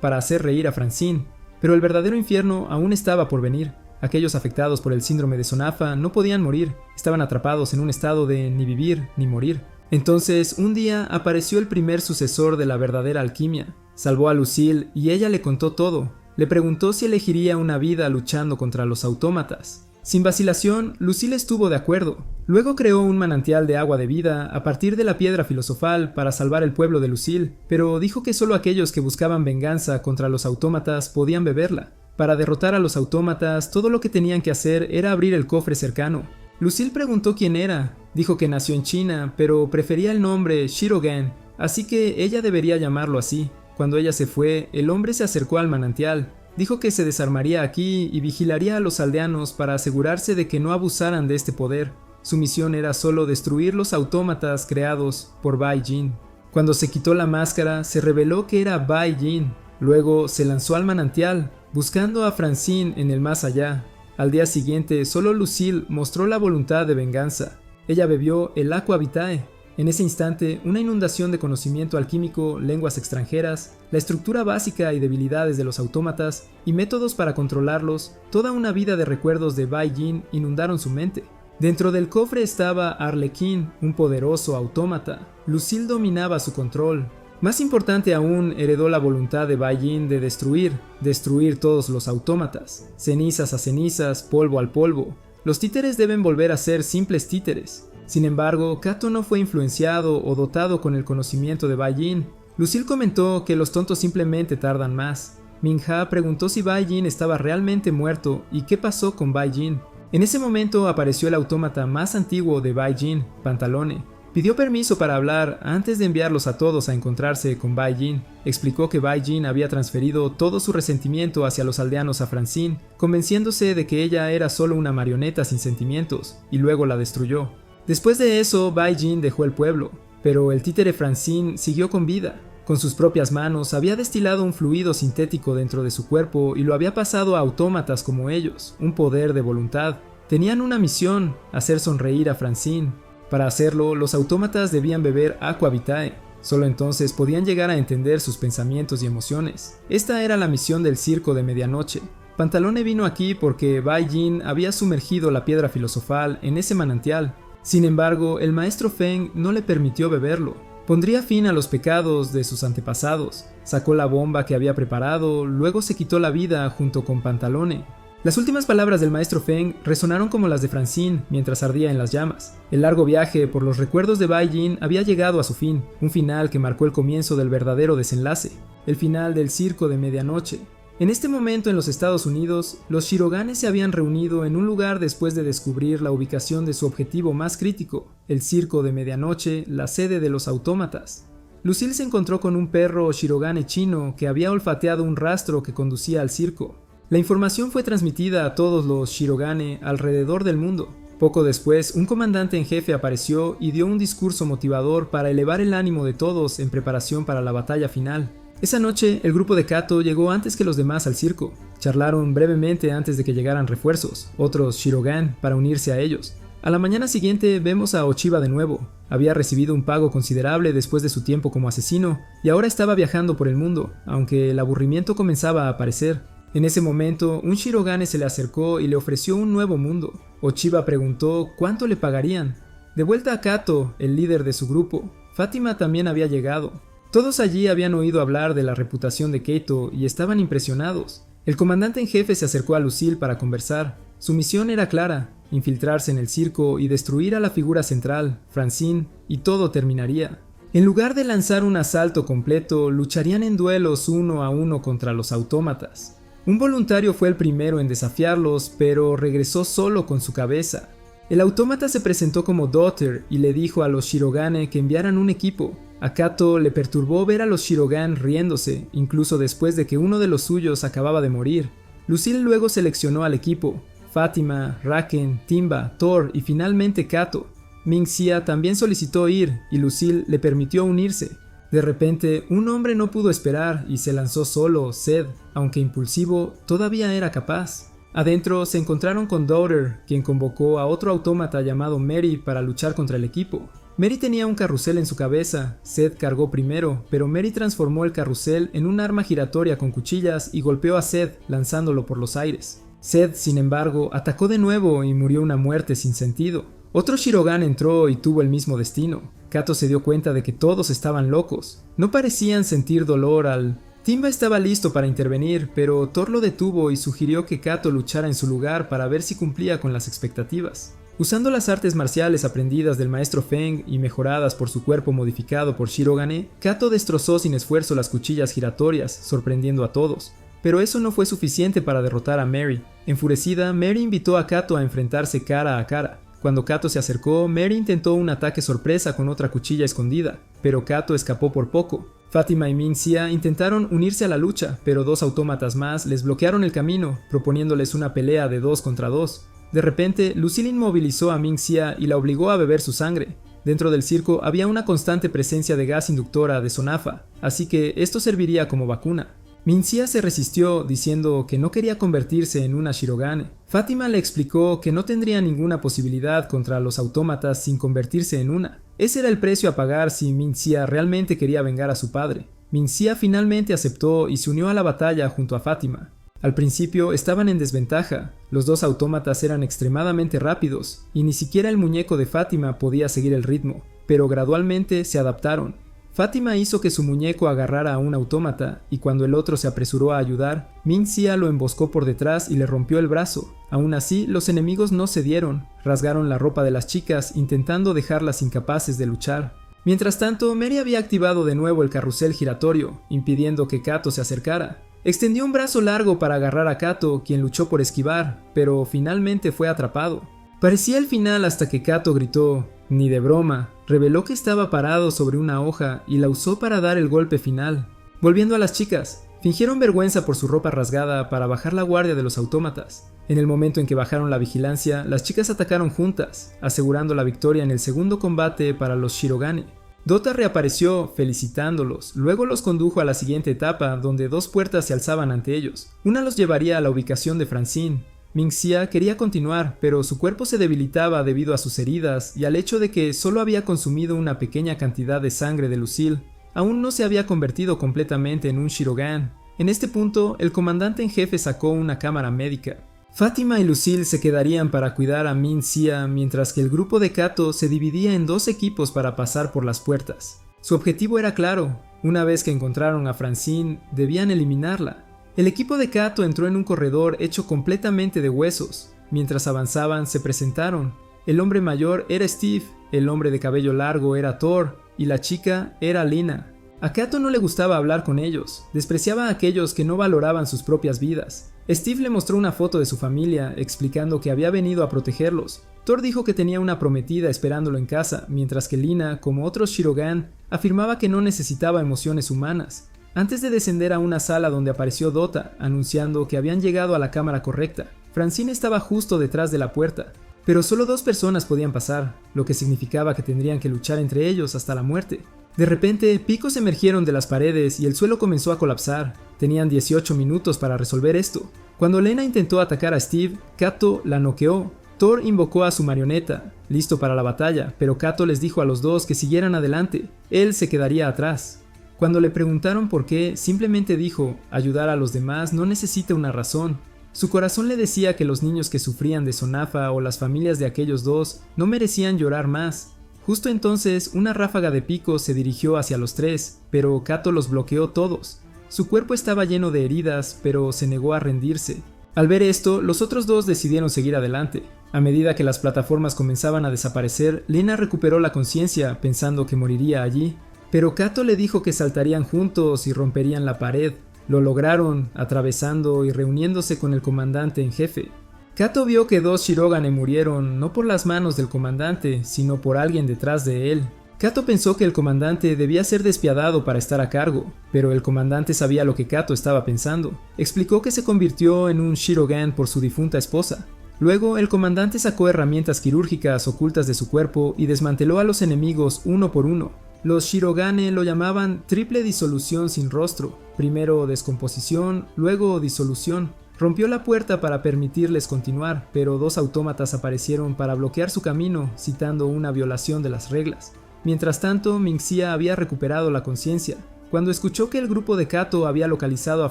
para hacer reír a Francine. Pero el verdadero infierno aún estaba por venir. Aquellos afectados por el síndrome de Sonafa no podían morir, estaban atrapados en un estado de ni vivir ni morir. Entonces, un día apareció el primer sucesor de la verdadera alquimia. Salvó a Lucille y ella le contó todo. Le preguntó si elegiría una vida luchando contra los autómatas. Sin vacilación, Lucille estuvo de acuerdo. Luego creó un manantial de agua de vida a partir de la piedra filosofal para salvar el pueblo de Lucille, pero dijo que solo aquellos que buscaban venganza contra los autómatas podían beberla. Para derrotar a los autómatas, todo lo que tenían que hacer era abrir el cofre cercano. Lucille preguntó quién era. Dijo que nació en China, pero prefería el nombre Shirogan, así que ella debería llamarlo así. Cuando ella se fue, el hombre se acercó al manantial. Dijo que se desarmaría aquí y vigilaría a los aldeanos para asegurarse de que no abusaran de este poder. Su misión era solo destruir los autómatas creados por Bai Jin. Cuando se quitó la máscara, se reveló que era Bai Jin. Luego se lanzó al manantial, buscando a Francine en el más allá. Al día siguiente, solo Lucille mostró la voluntad de venganza. Ella bebió el Aqua Vitae. En ese instante, una inundación de conocimiento alquímico, lenguas extranjeras, la estructura básica y debilidades de los autómatas y métodos para controlarlos, toda una vida de recuerdos de Bai Jin inundaron su mente. Dentro del cofre estaba Arlequín, un poderoso autómata. Lucille dominaba su control. Más importante aún, heredó la voluntad de Bai Jin de destruir todos los autómatas. Cenizas a cenizas, polvo al polvo. Los títeres deben volver a ser simples títeres. Sin embargo, Kato no fue influenciado o dotado con el conocimiento de Bai Jin. Lucille comentó que los tontos simplemente tardan más. Minha preguntó si Bai Jin estaba realmente muerto y qué pasó con Bai Jin. En ese momento apareció el autómata más antiguo de Bai Jin, Pantalone. Pidió permiso para hablar antes de enviarlos a todos a encontrarse con Bai Jin. Explicó que Bai Jin había transferido todo su resentimiento hacia los aldeanos a Francine, convenciéndose de que ella era solo una marioneta sin sentimientos, y luego la destruyó. Después de eso, Bai Jin dejó el pueblo, pero el títere Francine siguió con vida. Con sus propias manos había destilado un fluido sintético dentro de su cuerpo y lo había pasado a autómatas como ellos, un poder de voluntad. Tenían una misión, hacer sonreír a Francine. Para hacerlo, los autómatas debían beber Aqua Vitae. Solo entonces podían llegar a entender sus pensamientos y emociones. Esta era la misión del circo de medianoche. Pantalone vino aquí porque Bai Jin había sumergido la piedra filosofal en ese manantial. Sin embargo, el maestro Feng no le permitió beberlo. Pondría fin a los pecados de sus antepasados. Sacó la bomba que había preparado, luego se quitó la vida junto con Pantalone. Las últimas palabras del maestro Feng resonaron como las de Francine mientras ardía en las llamas. El largo viaje por los recuerdos de Bai Jin había llegado a su fin, un final que marcó el comienzo del verdadero desenlace, el final del circo de medianoche. En este momento en los Estados Unidos, los Shiroganes se habían reunido en un lugar después de descubrir la ubicación de su objetivo más crítico, el circo de medianoche, la sede de los autómatas. Lucille se encontró con un perro Shirogane chino que había olfateado un rastro que conducía al circo. La información fue transmitida a todos los Shirogane alrededor del mundo. Poco después, un comandante en jefe apareció y dio un discurso motivador para elevar el ánimo de todos en preparación para la batalla final. Esa noche, el grupo de Kato llegó antes que los demás al circo. Charlaron brevemente antes de que llegaran refuerzos, otros Shirogan, para unirse a ellos. A la mañana siguiente vemos a Ochiba de nuevo. Había recibido un pago considerable después de su tiempo como asesino y ahora estaba viajando por el mundo, aunque el aburrimiento comenzaba a aparecer. En ese momento, un Shirogane se le acercó y le ofreció un nuevo mundo. Ochiba preguntó cuánto le pagarían. De vuelta a Kato, el líder de su grupo, Fatima también había llegado. Todos allí habían oído hablar de la reputación de Keito y estaban impresionados. El comandante en jefe se acercó a Lucille para conversar. Su misión era clara: infiltrarse en el circo y destruir a la figura central, Francine, y todo terminaría. En lugar de lanzar un asalto completo, lucharían en duelos 1 a 1 contra los autómatas. Un voluntario fue el primero en desafiarlos, pero regresó solo con su cabeza. El autómata se presentó como Daughter y le dijo a los Shirogane que enviaran un equipo. A Kato le perturbó ver a los Shirogan riéndose, incluso después de que uno de los suyos acababa de morir. Lucille luego seleccionó al equipo: Fatima, Raken, Timba, Thor y finalmente Kato. Ming-Xia también solicitó ir y Lucille le permitió unirse. De repente, un hombre no pudo esperar y se lanzó solo, Zed, aunque impulsivo, todavía era capaz. Adentro se encontraron con Daughter, quien convocó a otro autómata llamado Mary para luchar contra el equipo. Mary tenía un carrusel en su cabeza. Zed cargó primero, pero Mary transformó el carrusel en un arma giratoria con cuchillas y golpeó a Zed, lanzándolo por los aires. Zed, sin embargo, atacó de nuevo y murió una muerte sin sentido. Otro Shirogan entró y tuvo el mismo destino. Kato se dio cuenta de que todos estaban locos. No parecían sentir dolor al... Timba estaba listo para intervenir, pero Thor lo detuvo y sugirió que Kato luchara en su lugar para ver si cumplía con las expectativas. Usando las artes marciales aprendidas del maestro Feng y mejoradas por su cuerpo modificado por Shirogane, Kato destrozó sin esfuerzo las cuchillas giratorias, sorprendiendo a todos. Pero eso no fue suficiente para derrotar a Mary. Enfurecida, Mary invitó a Kato a enfrentarse cara a cara. Cuando Kato se acercó, Mary intentó un ataque sorpresa con otra cuchilla escondida, pero Kato escapó por poco. Fatima y Ming-Xia intentaron unirse a la lucha, pero 2 autómatas más les bloquearon el camino, proponiéndoles una pelea de 2 contra 2. De repente, Lucille inmovilizó a Ming-Xia y la obligó a beber su sangre. Dentro del circo había una constante presencia de gas inductora de Sonafa, así que esto serviría como vacuna. Ming-Xia se resistió, diciendo que no quería convertirse en una Shirogane. Fatima le explicó que no tendría ninguna posibilidad contra los autómatas sin convertirse en una. Ese era el precio a pagar si Ming-Xia realmente quería vengar a su padre. Ming-Xia finalmente aceptó y se unió a la batalla junto a Fatima. Al principio estaban en desventaja. Los 2 autómatas eran extremadamente rápidos y ni siquiera el muñeco de Fatima podía seguir el ritmo, pero gradualmente se adaptaron. Fatima hizo que su muñeco agarrara a un autómata y cuando el otro se apresuró a ayudar, Ming-Xia lo emboscó por detrás y le rompió el brazo. Aún así, los enemigos no cedieron, rasgaron la ropa de las chicas intentando dejarlas incapaces de luchar. Mientras tanto, Mary había activado de nuevo el carrusel giratorio, impidiendo que Kato se acercara. Extendió un brazo largo para agarrar a Kato, quien luchó por esquivar, pero finalmente fue atrapado. Parecía el final hasta que Kato gritó: «Ni de broma», reveló que estaba parado sobre una hoja y la usó para dar el golpe final. Volviendo a las chicas, fingieron vergüenza por su ropa rasgada para bajar la guardia de los autómatas. En el momento en que bajaron la vigilancia, las chicas atacaron juntas, asegurando la victoria en el segundo combate para los Shirogane. Dota reapareció, felicitándolos, luego los condujo a la siguiente etapa, donde 2 puertas se alzaban ante ellos. Una los llevaría a la ubicación de Francine. Ming-Xia quería continuar, pero su cuerpo se debilitaba debido a sus heridas y al hecho de que solo había consumido una pequeña cantidad de sangre de Lucille. Aún no se había convertido completamente en un Shirogan. En este punto, el comandante en jefe sacó una cámara médica. Fatima y Lucille se quedarían para cuidar a Ming-Xia mientras que el grupo de Kato se dividía en 2 equipos para pasar por las puertas. Su objetivo era claro: una vez que encontraron a Francine, debían eliminarla. El equipo de Kato entró en un corredor hecho completamente de huesos. Mientras avanzaban, se presentaron. El hombre mayor era Steve, el hombre de cabello largo era Thor y la chica era Lina. A Kato no le gustaba hablar con ellos, despreciaba a aquellos que no valoraban sus propias vidas. Steve le mostró una foto de su familia, explicando que había venido a protegerlos. Thor dijo que tenía una prometida esperándolo en casa, mientras que Lina, como otros Shirogan, afirmaba que no necesitaba emociones humanas. Antes de descender a una sala donde apareció Dota, anunciando que habían llegado a la cámara correcta. Francine estaba justo detrás de la puerta, pero solo 2 personas podían pasar, lo que significaba que tendrían que luchar entre ellos hasta la muerte. De repente, picos emergieron de las paredes y el suelo comenzó a colapsar. Tenían 18 minutos para resolver esto. Cuando Lena intentó atacar a Steve, Kato la noqueó. Thor invocó a su marioneta, listo para la batalla, pero Kato les dijo a los dos que siguieran adelante. Él se quedaría atrás. Cuando le preguntaron por qué, simplemente dijo: ayudar a los demás no necesita una razón. Su corazón le decía que los niños que sufrían de Sonafa o las familias de aquellos dos no merecían llorar más. Justo entonces, una ráfaga de picos se dirigió hacia los tres, pero Kato los bloqueó todos. Su cuerpo estaba lleno de heridas, pero se negó a rendirse. Al ver esto, los otros dos decidieron seguir adelante. A medida que las plataformas comenzaban a desaparecer, Lena recuperó la conciencia pensando que moriría allí. Pero Kato le dijo que saltarían juntos y romperían la pared. Lo lograron, atravesando y reuniéndose con el comandante en jefe. Kato vio que dos Shirogane murieron no por las manos del comandante, sino por alguien detrás de él. Kato pensó que el comandante debía ser despiadado para estar a cargo, pero el comandante sabía lo que Kato estaba pensando. Explicó que se convirtió en un Shirogan por su difunta esposa. Luego, el comandante sacó herramientas quirúrgicas ocultas de su cuerpo y desmanteló a los enemigos uno por uno. Los Shirogane lo llamaban triple disolución sin rostro. Primero descomposición, luego disolución. Rompió la puerta para permitirles continuar, pero dos autómatas aparecieron para bloquear su camino, citando una violación de las reglas. Mientras tanto, Mingxia había recuperado la conciencia. Cuando escuchó que el grupo de Kato había localizado a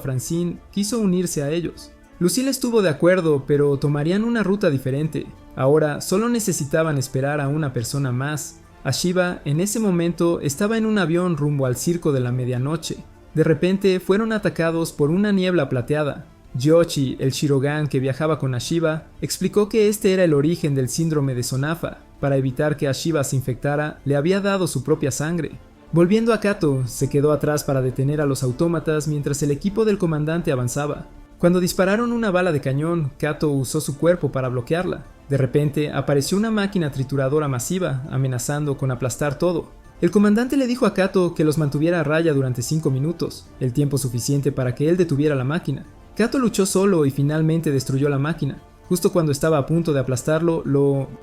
Francine, quiso unirse a ellos. Lucille estuvo de acuerdo, pero tomarían una ruta diferente. Ahora solo necesitaban esperar a una persona más. Ashiba, en ese momento, estaba en un avión rumbo al circo de la medianoche. De repente, fueron atacados por una niebla plateada. Yoshi, el Shirogan que viajaba con Ashiba, explicó que este era el origen del síndrome de Sonafa. Para evitar que Ashiba se infectara, le había dado su propia sangre. Volviendo a Kato, se quedó atrás para detener a los autómatas mientras el equipo del comandante avanzaba. Cuando dispararon una bala de cañón, Kato usó su cuerpo para bloquearla. De repente, apareció una máquina trituradora masiva, amenazando con aplastar todo. El comandante le dijo a Kato que los mantuviera a raya durante 5 minutos, el tiempo suficiente para que él detuviera la máquina. Kato luchó solo y finalmente destruyó la máquina. Justo cuando estaba a punto de aplastarlo,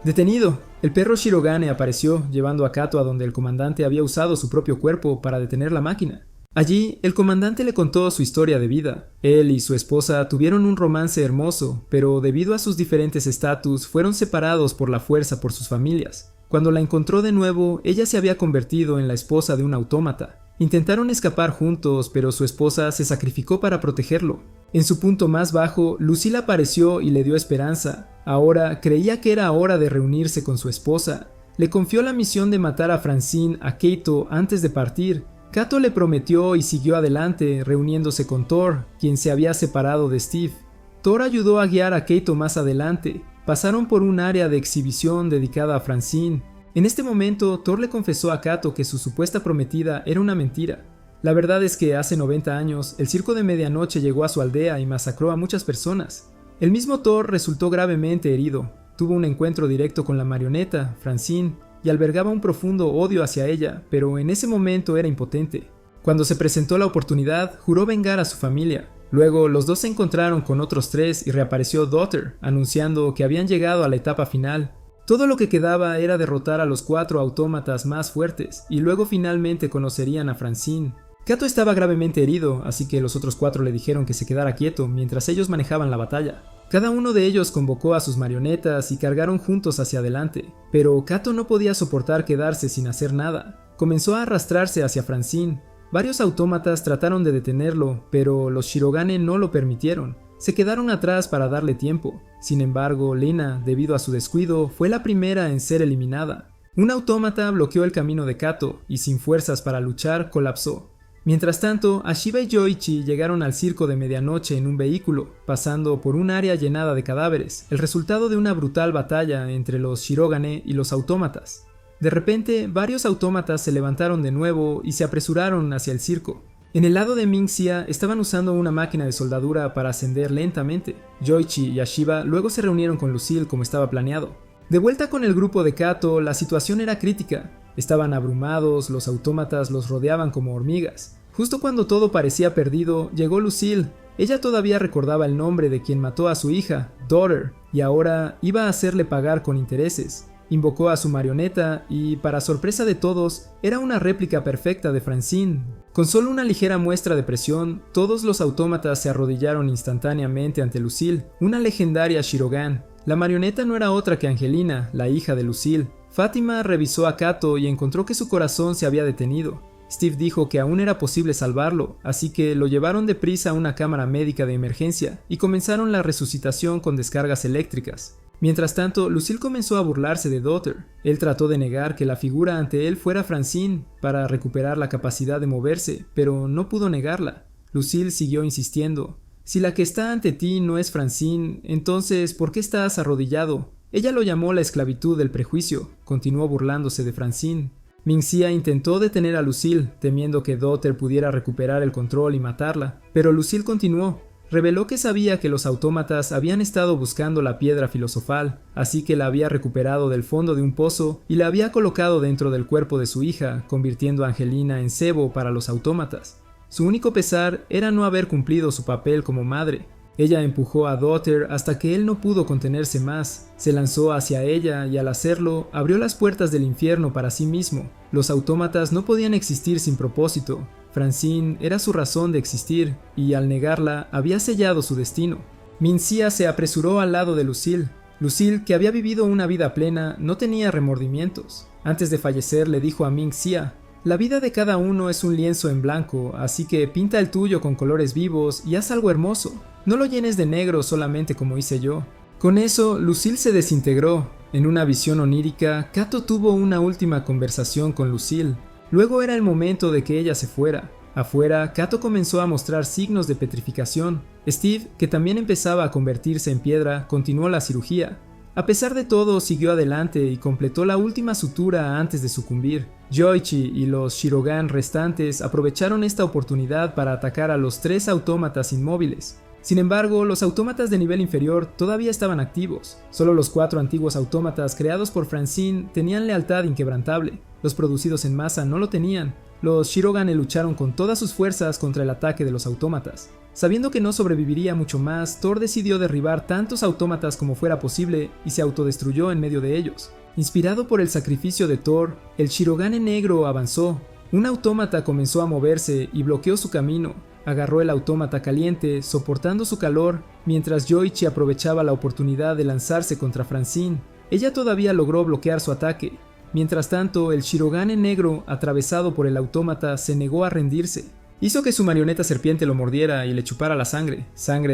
¡Detenido! El perro Shirogane apareció, llevando a Kato a donde el comandante había usado su propio cuerpo para detener la máquina. Allí, el comandante le contó su historia de vida. Él y su esposa tuvieron un romance hermoso, pero debido a sus diferentes estatus, fueron separados por la fuerza por sus familias. Cuando la encontró de nuevo, ella se había convertido en la esposa de un autómata. Intentaron escapar juntos, pero su esposa se sacrificó para protegerlo. En su punto más bajo, Lucille apareció y le dio esperanza. Ahora creía que era hora de reunirse con su esposa. Le confió la misión de matar a Francine a Kato antes de partir. Kato le prometió y siguió adelante, reuniéndose con Thor, quien se había separado de Steve. Thor ayudó a guiar a Kato más adelante. Pasaron por un área de exhibición dedicada a Francine. En este momento, Thor le confesó a Kato que su supuesta prometida era una mentira. La verdad es que hace 90 años, el circo de medianoche llegó a su aldea y masacró a muchas personas. El mismo Thor resultó gravemente herido. Tuvo un encuentro directo con la marioneta, Francine, y albergaba un profundo odio hacia ella, pero en ese momento era impotente. Cuando se presentó la oportunidad, juró vengar a su familia. Luego, los dos se encontraron con otros 3 y reapareció Daughter, anunciando que habían llegado a la etapa final. Todo lo que quedaba era derrotar a los 4 autómatas más fuertes, y luego finalmente conocerían a Francine. Kato estaba gravemente herido, así que los otros 4 le dijeron que se quedara quieto mientras ellos manejaban la batalla. Cada uno de ellos convocó a sus marionetas y cargaron juntos hacia adelante, pero Kato no podía soportar quedarse sin hacer nada. Comenzó a arrastrarse hacia Francine. Varios autómatas trataron de detenerlo, pero los Shirogane no lo permitieron. Se quedaron atrás para darle tiempo. Sin embargo, Lena, debido a su descuido, fue la primera en ser eliminada. Un autómata bloqueó el camino de Kato y sin fuerzas para luchar, colapsó. Mientras tanto, Ashiba y Yoichi llegaron al circo de medianoche en un vehículo, pasando por un área llenada de cadáveres, el resultado de una brutal batalla entre los Shirogane y los autómatas. De repente, varios autómatas se levantaron de nuevo y se apresuraron hacia el circo. En el lado de Mingxia estaban usando una máquina de soldadura para ascender lentamente. Yoichi y Ashiba luego se reunieron con Lucille como estaba planeado. De vuelta con el grupo de Kato, la situación era crítica. Estaban abrumados, los autómatas los rodeaban como hormigas. Justo cuando todo parecía perdido, llegó Lucille. Ella todavía recordaba el nombre de quien mató a su hija, Daughter, y ahora iba a hacerle pagar con intereses. Invocó a su marioneta y, para sorpresa de todos, era una réplica perfecta de Francine. Con solo una ligera muestra de presión, todos los autómatas se arrodillaron instantáneamente ante Lucille, una legendaria Shirogan. La marioneta no era otra que Angelina, la hija de Lucille. Fátima revisó a Kato y encontró que su corazón se había detenido. Steve dijo que aún era posible salvarlo, así que lo llevaron deprisa a una cámara médica de emergencia y comenzaron la resucitación con descargas eléctricas. Mientras tanto, Lucille comenzó a burlarse de Daughter. Él trató de negar que la figura ante él fuera Francine para recuperar la capacidad de moverse, pero no pudo negarla. Lucille siguió insistiendo: si la que está ante ti no es Francine, entonces ¿por qué estás arrodillado? Ella lo llamó la esclavitud del prejuicio. Continuó burlándose de Francine. Ming-Xia intentó detener a Lucille, temiendo que Daughter pudiera recuperar el control y matarla, pero Lucille continuó. Reveló que sabía que los autómatas habían estado buscando la piedra filosofal, así que la había recuperado del fondo de un pozo y la había colocado dentro del cuerpo de su hija, convirtiendo a Angelina en cebo para los autómatas. Su único pesar era no haber cumplido su papel como madre. Ella empujó a Daughter hasta que él no pudo contenerse más. Se lanzó hacia ella y al hacerlo, abrió las puertas del infierno para sí mismo. Los autómatas no podían existir sin propósito. Francine era su razón de existir, y al negarla, había sellado su destino. Ming-Xia se apresuró al lado de Lucille. Lucille, que había vivido una vida plena, no tenía remordimientos. Antes de fallecer le dijo a Ming-Xia: la vida de cada uno es un lienzo en blanco, así que pinta el tuyo con colores vivos y haz algo hermoso. No lo llenes de negro solamente como hice yo. Con eso, Lucille se desintegró. En una visión onírica, Kato tuvo una última conversación con Lucille. Luego era el momento de que ella se fuera. Afuera, Kato comenzó a mostrar signos de petrificación. Steve, que también empezaba a convertirse en piedra, continuó la cirugía. A pesar de todo, siguió adelante y completó la última sutura antes de sucumbir. Yoichi y los Shirogan restantes aprovecharon esta oportunidad para atacar a los 3 autómatas inmóviles. Sin embargo, los autómatas de nivel inferior todavía estaban activos. Solo los 4 antiguos autómatas creados por Francine tenían lealtad inquebrantable. Los producidos en masa no lo tenían. Los Shirogane lucharon con todas sus fuerzas contra el ataque de los autómatas. Sabiendo que no sobreviviría mucho más, Thor decidió derribar tantos autómatas como fuera posible y se autodestruyó en medio de ellos. Inspirado por el sacrificio de Thor, el Shirogane negro avanzó. Un autómata comenzó a moverse y bloqueó su camino. Agarró el autómata caliente, soportando su calor, mientras Yoichi aprovechaba la oportunidad de lanzarse contra Francine. Ella todavía logró bloquear su ataque. Mientras tanto, el Shirogane negro, atravesado por el autómata, se negó a rendirse. Hizo que su marioneta serpiente lo mordiera y le chupara la sangre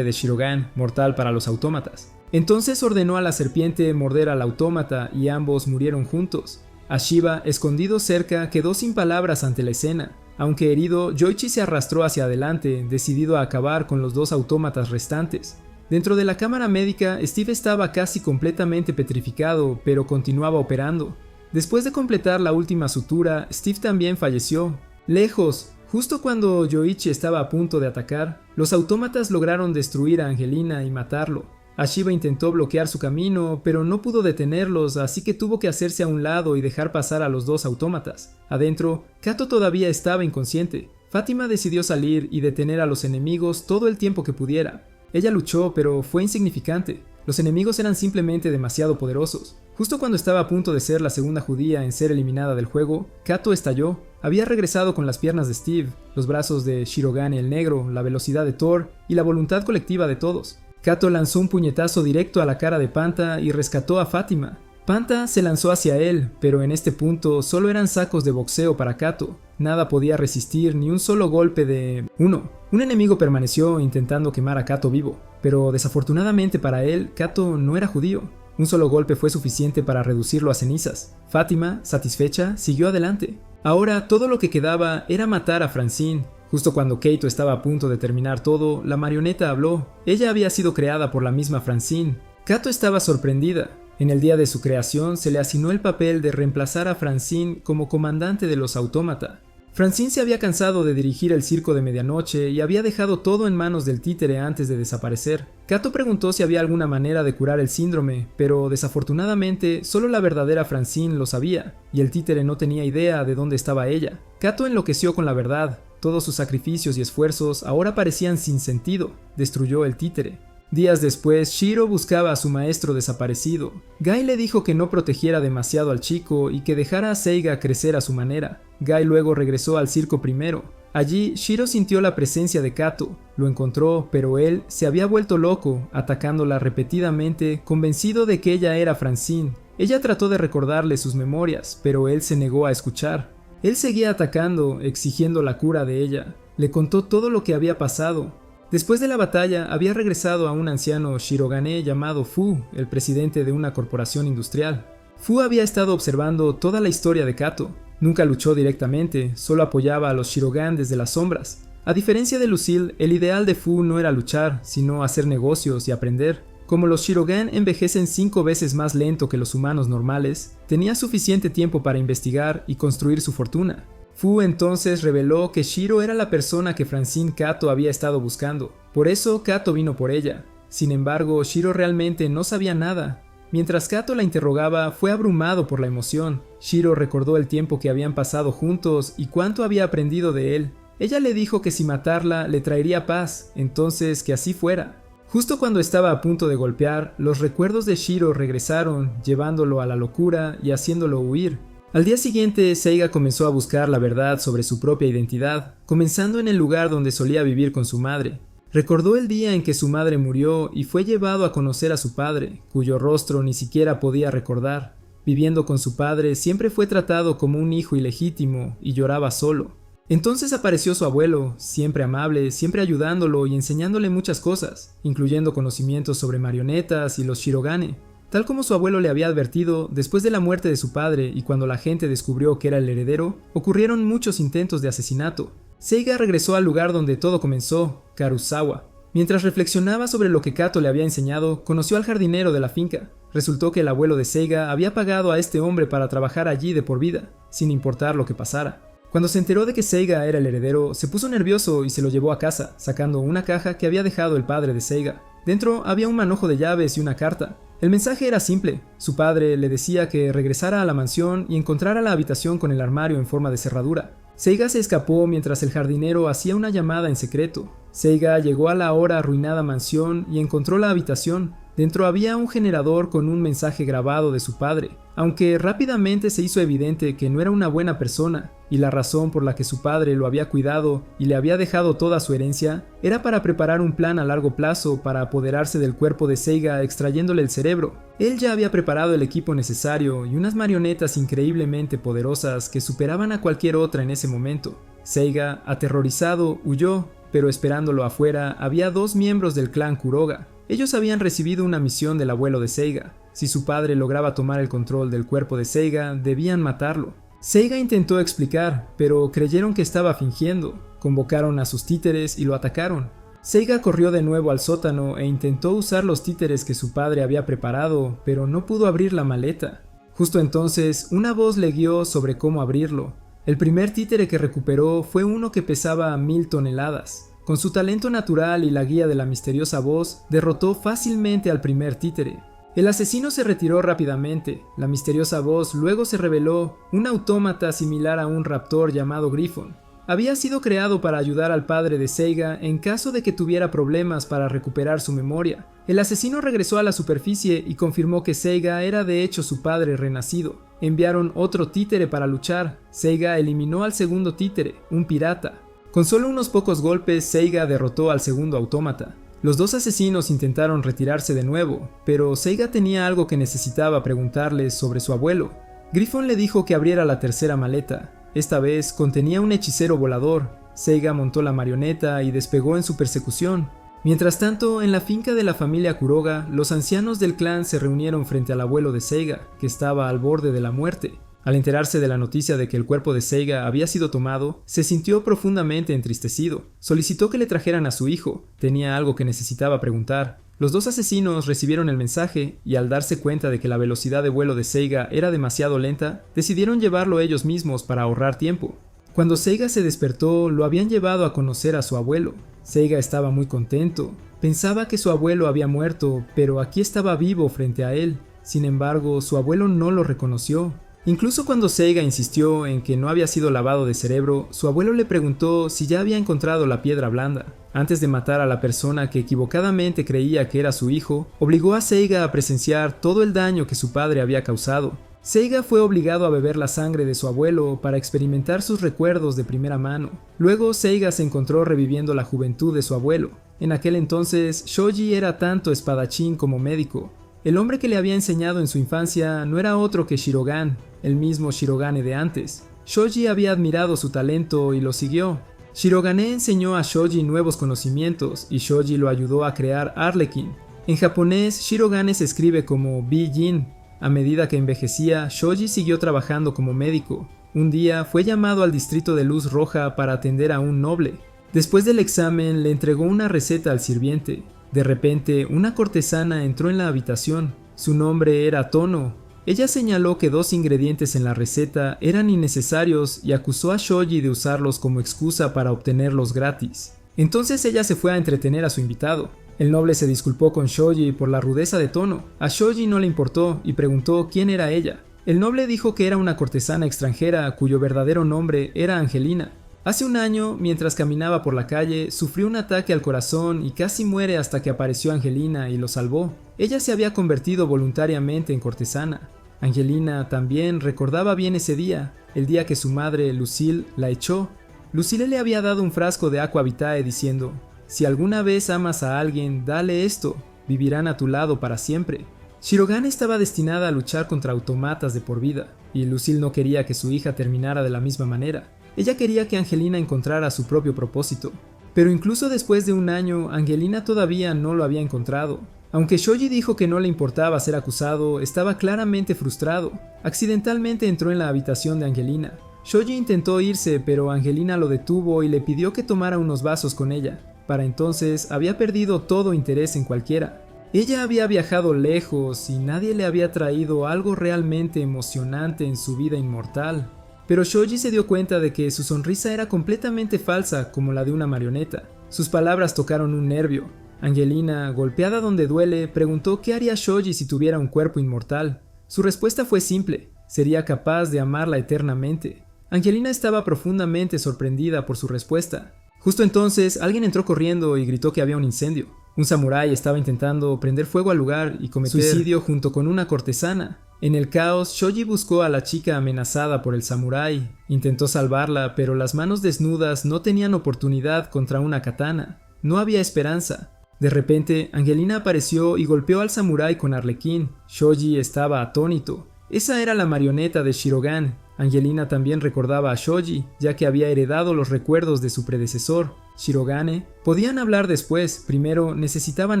de Shirogan, mortal para los autómatas. Entonces ordenó a la serpiente morder al autómata y ambos murieron juntos. Ashiba, escondido cerca, quedó sin palabras ante la escena. Aunque herido, Yoichi se arrastró hacia adelante, decidido a acabar con los 2 autómatas restantes. Dentro de la cámara médica, Steve estaba casi completamente petrificado, pero continuaba operando. Después de completar la última sutura, Steve también falleció. Lejos, justo cuando Yoichi estaba a punto de atacar, los autómatas lograron destruir a Angelina y matarlo. Ashiba intentó bloquear su camino, pero no pudo detenerlos, así que tuvo que hacerse a un lado y dejar pasar a los 2 autómatas. Adentro, Kato todavía estaba inconsciente. Fátima decidió salir y detener a los enemigos todo el tiempo que pudiera. Ella luchó, pero fue insignificante. Los enemigos eran simplemente demasiado poderosos. Justo cuando estaba a punto de ser la segunda judía en ser eliminada del juego, Kato estalló. Había regresado con las piernas de Steve, los brazos de Shirogane el negro, la velocidad de Thor y la voluntad colectiva de todos. Kato lanzó un puñetazo directo a la cara de Panta y rescató a Fátima. Panta se lanzó hacia él, pero en este punto solo eran sacos de boxeo para Kato. Nada podía resistir ni un solo golpe de... 1. Un enemigo permaneció intentando quemar a Kato vivo, pero desafortunadamente para él, Kato no era judío. Un solo golpe fue suficiente para reducirlo a cenizas. Fátima, satisfecha, siguió adelante. Ahora todo lo que quedaba era matar a Francine. Justo cuando Kato estaba a punto de terminar todo, la marioneta habló. Ella había sido creada por la misma Francine. Kato estaba sorprendida. En el día de su creación se le asignó el papel de reemplazar a Francine como comandante de los autómata. Francine se había cansado de dirigir el circo de medianoche y había dejado todo en manos del títere antes de desaparecer. Kato preguntó si había alguna manera de curar el síndrome, pero desafortunadamente solo la verdadera Francine lo sabía, y el títere no tenía idea de dónde estaba ella. Kato enloqueció con la verdad. Todos sus sacrificios y esfuerzos ahora parecían sin sentido. Destruyó el títere. Días después, Shiro buscaba a su maestro desaparecido. Guy le dijo que no protegiera demasiado al chico y que dejara a Seiga crecer a su manera. Guy luego regresó al circo primero. Allí, Shiro sintió la presencia de Kato. Lo encontró, pero él se había vuelto loco, atacándola repetidamente, convencido de que ella era Francine. Ella trató de recordarle sus memorias, pero él se negó a escuchar. Él seguía atacando, exigiendo la cura de ella. Le contó todo lo que había pasado. Después de la batalla, había regresado a un anciano shirogane llamado Fu, el presidente de una corporación industrial. Fu había estado observando toda la historia de Kato. Nunca luchó directamente, solo apoyaba a los shirogan desde las sombras. A diferencia de Lucille, el ideal de Fu no era luchar, sino hacer negocios y aprender. Como los shirogan envejecen 5 veces más lento que los humanos normales, tenía suficiente tiempo para investigar y construir su fortuna. Fu entonces reveló que Shiro era la persona que Francine Kato había estado buscando. Por eso Kato vino por ella. Sin embargo, Shiro realmente no sabía nada. Mientras Kato la interrogaba, fue abrumado por la emoción. Shiro recordó el tiempo que habían pasado juntos y cuánto había aprendido de él. Ella le dijo que si matarla le traería paz, entonces que así fuera. Justo cuando estaba a punto de golpear, los recuerdos de Shiro regresaron, llevándolo a la locura y haciéndolo huir. Al día siguiente, Seiga comenzó a buscar la verdad sobre su propia identidad, comenzando en el lugar donde solía vivir con su madre. Recordó el día en que su madre murió y fue llevado a conocer a su padre, cuyo rostro ni siquiera podía recordar. Viviendo con su padre, siempre fue tratado como un hijo ilegítimo y lloraba solo. Entonces apareció su abuelo, siempre amable, siempre ayudándolo y enseñándole muchas cosas, incluyendo conocimientos sobre marionetas y los shirogane. Tal como su abuelo le había advertido, después de la muerte de su padre y cuando la gente descubrió que era el heredero, ocurrieron muchos intentos de asesinato. Seiga regresó al lugar donde todo comenzó, Karusawa. Mientras reflexionaba sobre lo que Kato le había enseñado, conoció al jardinero de la finca. Resultó que el abuelo de Seiga había pagado a este hombre para trabajar allí de por vida, sin importar lo que pasara. Cuando se enteró de que Seiga era el heredero, se puso nervioso y se lo llevó a casa, sacando una caja que había dejado el padre de Seiga. Dentro había un manojo de llaves y una carta. El mensaje era simple. Su padre le decía que regresara a la mansión y encontrara la habitación con el armario en forma de cerradura. Seiga se escapó mientras el jardinero hacía una llamada en secreto. Seiga llegó a la ahora arruinada mansión y encontró la habitación. Dentro había un generador con un mensaje grabado de su padre, aunque rápidamente se hizo evidente que no era una buena persona, y la razón por la que su padre lo había cuidado y le había dejado toda su herencia era para preparar un plan a largo plazo para apoderarse del cuerpo de Seiga extrayéndole el cerebro. Él ya había preparado el equipo necesario y unas marionetas increíblemente poderosas que superaban a cualquier otra en ese momento. Seiga, aterrorizado, huyó, pero esperándolo afuera había 2 miembros del clan Kuroga. Ellos habían recibido una misión del abuelo de Seiga. Si su padre lograba tomar el control del cuerpo de Seiga, debían matarlo. Seiga intentó explicar, pero creyeron que estaba fingiendo. Convocaron a sus títeres y lo atacaron. Seiga corrió de nuevo al sótano e intentó usar los títeres que su padre había preparado, pero no pudo abrir la maleta. Justo entonces, una voz le guió sobre cómo abrirlo. El primer títere que recuperó fue uno que pesaba 1000 toneladas. Con su talento natural y la guía de la misteriosa voz, derrotó fácilmente al primer títere. El asesino se retiró rápidamente. La misteriosa voz luego se reveló un autómata similar a un raptor llamado Griffon. Había sido creado para ayudar al padre de Seiga en caso de que tuviera problemas para recuperar su memoria. El asesino regresó a la superficie y confirmó que Seiga era de hecho su padre renacido. Enviaron otro títere para luchar. Seiga eliminó al segundo títere, un pirata. Con solo unos pocos golpes, Seiga derrotó al segundo autómata. Los 2 asesinos intentaron retirarse de nuevo, pero Seiga tenía algo que necesitaba preguntarles sobre su abuelo. Griffon le dijo que abriera la tercera maleta. Esta vez contenía un hechicero volador. Seiga montó la marioneta y despegó en su persecución. Mientras tanto, en la finca de la familia Kuroga, los ancianos del clan se reunieron frente al abuelo de Seiga, que estaba al borde de la muerte. Al enterarse de la noticia de que el cuerpo de Seiga había sido tomado, se sintió profundamente entristecido. Solicitó que le trajeran a su hijo. Tenía algo que necesitaba preguntar. Los 2 asesinos recibieron el mensaje y al darse cuenta de que la velocidad de vuelo de Seiga era demasiado lenta, decidieron llevarlo ellos mismos para ahorrar tiempo. Cuando Seiga se despertó, lo habían llevado a conocer a su abuelo. Seiga estaba muy contento. Pensaba que su abuelo había muerto, pero aquí estaba vivo frente a él. Sin embargo, su abuelo no lo reconoció. Incluso cuando Seiga insistió en que no había sido lavado de cerebro, su abuelo le preguntó si ya había encontrado la piedra blanda. Antes de matar a la persona que equivocadamente creía que era su hijo, obligó a Seiga a presenciar todo el daño que su padre había causado. Seiga fue obligado a beber la sangre de su abuelo para experimentar sus recuerdos de primera mano. Luego Seiga se encontró reviviendo la juventud de su abuelo. En aquel entonces, Shoji era tanto espadachín como médico. El hombre que le había enseñado en su infancia no era otro que Shirogane, el mismo Shirogane de antes. Shoji había admirado su talento y lo siguió. Shirogane enseñó a Shoji nuevos conocimientos y Shoji lo ayudó a crear Arlequín. En japonés, Shirogane se escribe como Bi-Jin. A medida que envejecía, Shoji siguió trabajando como médico. Un día fue llamado al distrito de Luz Roja para atender a un noble. Después del examen, le entregó una receta al sirviente. De repente, una cortesana entró en la habitación. Su nombre era Tono. Ella señaló que 2 ingredientes en la receta eran innecesarios y acusó a Shoji de usarlos como excusa para obtenerlos gratis. Entonces ella se fue a entretener a su invitado. El noble se disculpó con Shoji por la rudeza de Tono. A Shoji no le importó y preguntó quién era ella. El noble dijo que era una cortesana extranjera cuyo verdadero nombre era Angelina. Hace un año, mientras caminaba por la calle, sufrió un ataque al corazón y casi muere hasta que apareció Angelina y lo salvó. Ella se había convertido voluntariamente en cortesana. Angelina también recordaba bien ese día, el día que su madre, Lucille, la echó. Lucille le había dado un frasco de Aqua Vitae diciendo: si alguna vez amas a alguien, dale esto, vivirán a tu lado para siempre. Shirogane estaba destinada a luchar contra autómatas de por vida, y Lucille no quería que su hija terminara de la misma manera. Ella quería que Angelina encontrara su propio propósito. Pero incluso después de un año, Angelina todavía no lo había encontrado. Aunque Shoji dijo que no le importaba ser acusado, estaba claramente frustrado. Accidentalmente entró en la habitación de Angelina. Shoji intentó irse, pero Angelina lo detuvo y le pidió que tomara unos vasos con ella. Para entonces había perdido todo interés en cualquiera. Ella había viajado lejos y nadie le había traído algo realmente emocionante en su vida inmortal. Pero Shoji se dio cuenta de que su sonrisa era completamente falsa, como la de una marioneta. Sus palabras tocaron un nervio. Angelina, golpeada donde duele, preguntó qué haría Shoji si tuviera un cuerpo inmortal. Su respuesta fue simple: sería capaz de amarla eternamente. Angelina estaba profundamente sorprendida por su respuesta. Justo entonces, alguien entró corriendo y gritó que había un incendio. Un samurái estaba intentando prender fuego al lugar y cometer suicidio junto con una cortesana. En el caos, Shoji buscó a la chica amenazada por el samurái. Intentó salvarla, pero las manos desnudas no tenían oportunidad contra una katana. No había esperanza. De repente, Angelina apareció y golpeó al samurái con arlequín. Shoji estaba atónito. Esa era la marioneta de Shirogane. Angelina también recordaba a Shoji, ya que había heredado los recuerdos de su predecesor, Shirogane. Podían hablar después, primero necesitaban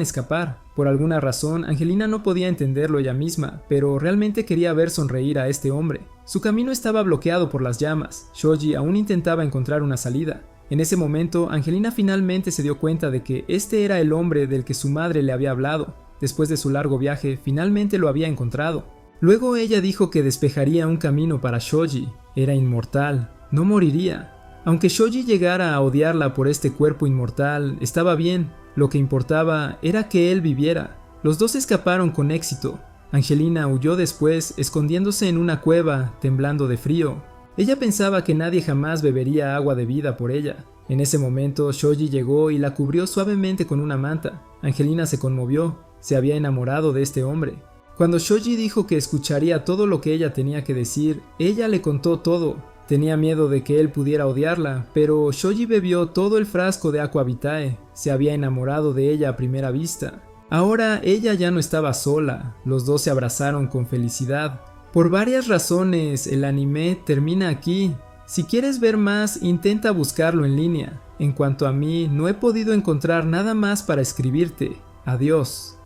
escapar. Por alguna razón, Angelina no podía entenderlo ella misma, pero realmente quería ver sonreír a este hombre. Su camino estaba bloqueado por las llamas. Shoji aún intentaba encontrar una salida. En ese momento, Angelina finalmente se dio cuenta de que este era el hombre del que su madre le había hablado. Después de su largo viaje, finalmente lo había encontrado. Luego ella dijo que despejaría un camino para Shoji. Era inmortal, no moriría. Aunque Shoji llegara a odiarla por este cuerpo inmortal, estaba bien. Lo que importaba era que él viviera. Los dos escaparon con éxito. Angelina huyó después, escondiéndose en una cueva, temblando de frío. Ella pensaba que nadie jamás bebería agua de vida por ella. En ese momento, Shoji llegó y la cubrió suavemente con una manta. Angelina se conmovió. Se había enamorado de este hombre. Cuando Shoji dijo que escucharía todo lo que ella tenía que decir, ella le contó todo. Tenía miedo de que él pudiera odiarla, pero Shoji bebió todo el frasco de Aqua Vitae. Se había enamorado de ella a primera vista. Ahora ella ya no estaba sola. Los dos se abrazaron con felicidad. Por varias razones, el anime termina aquí. Si quieres ver más, intenta buscarlo en línea. En cuanto a mí, no he podido encontrar nada más para escribirte. Adiós.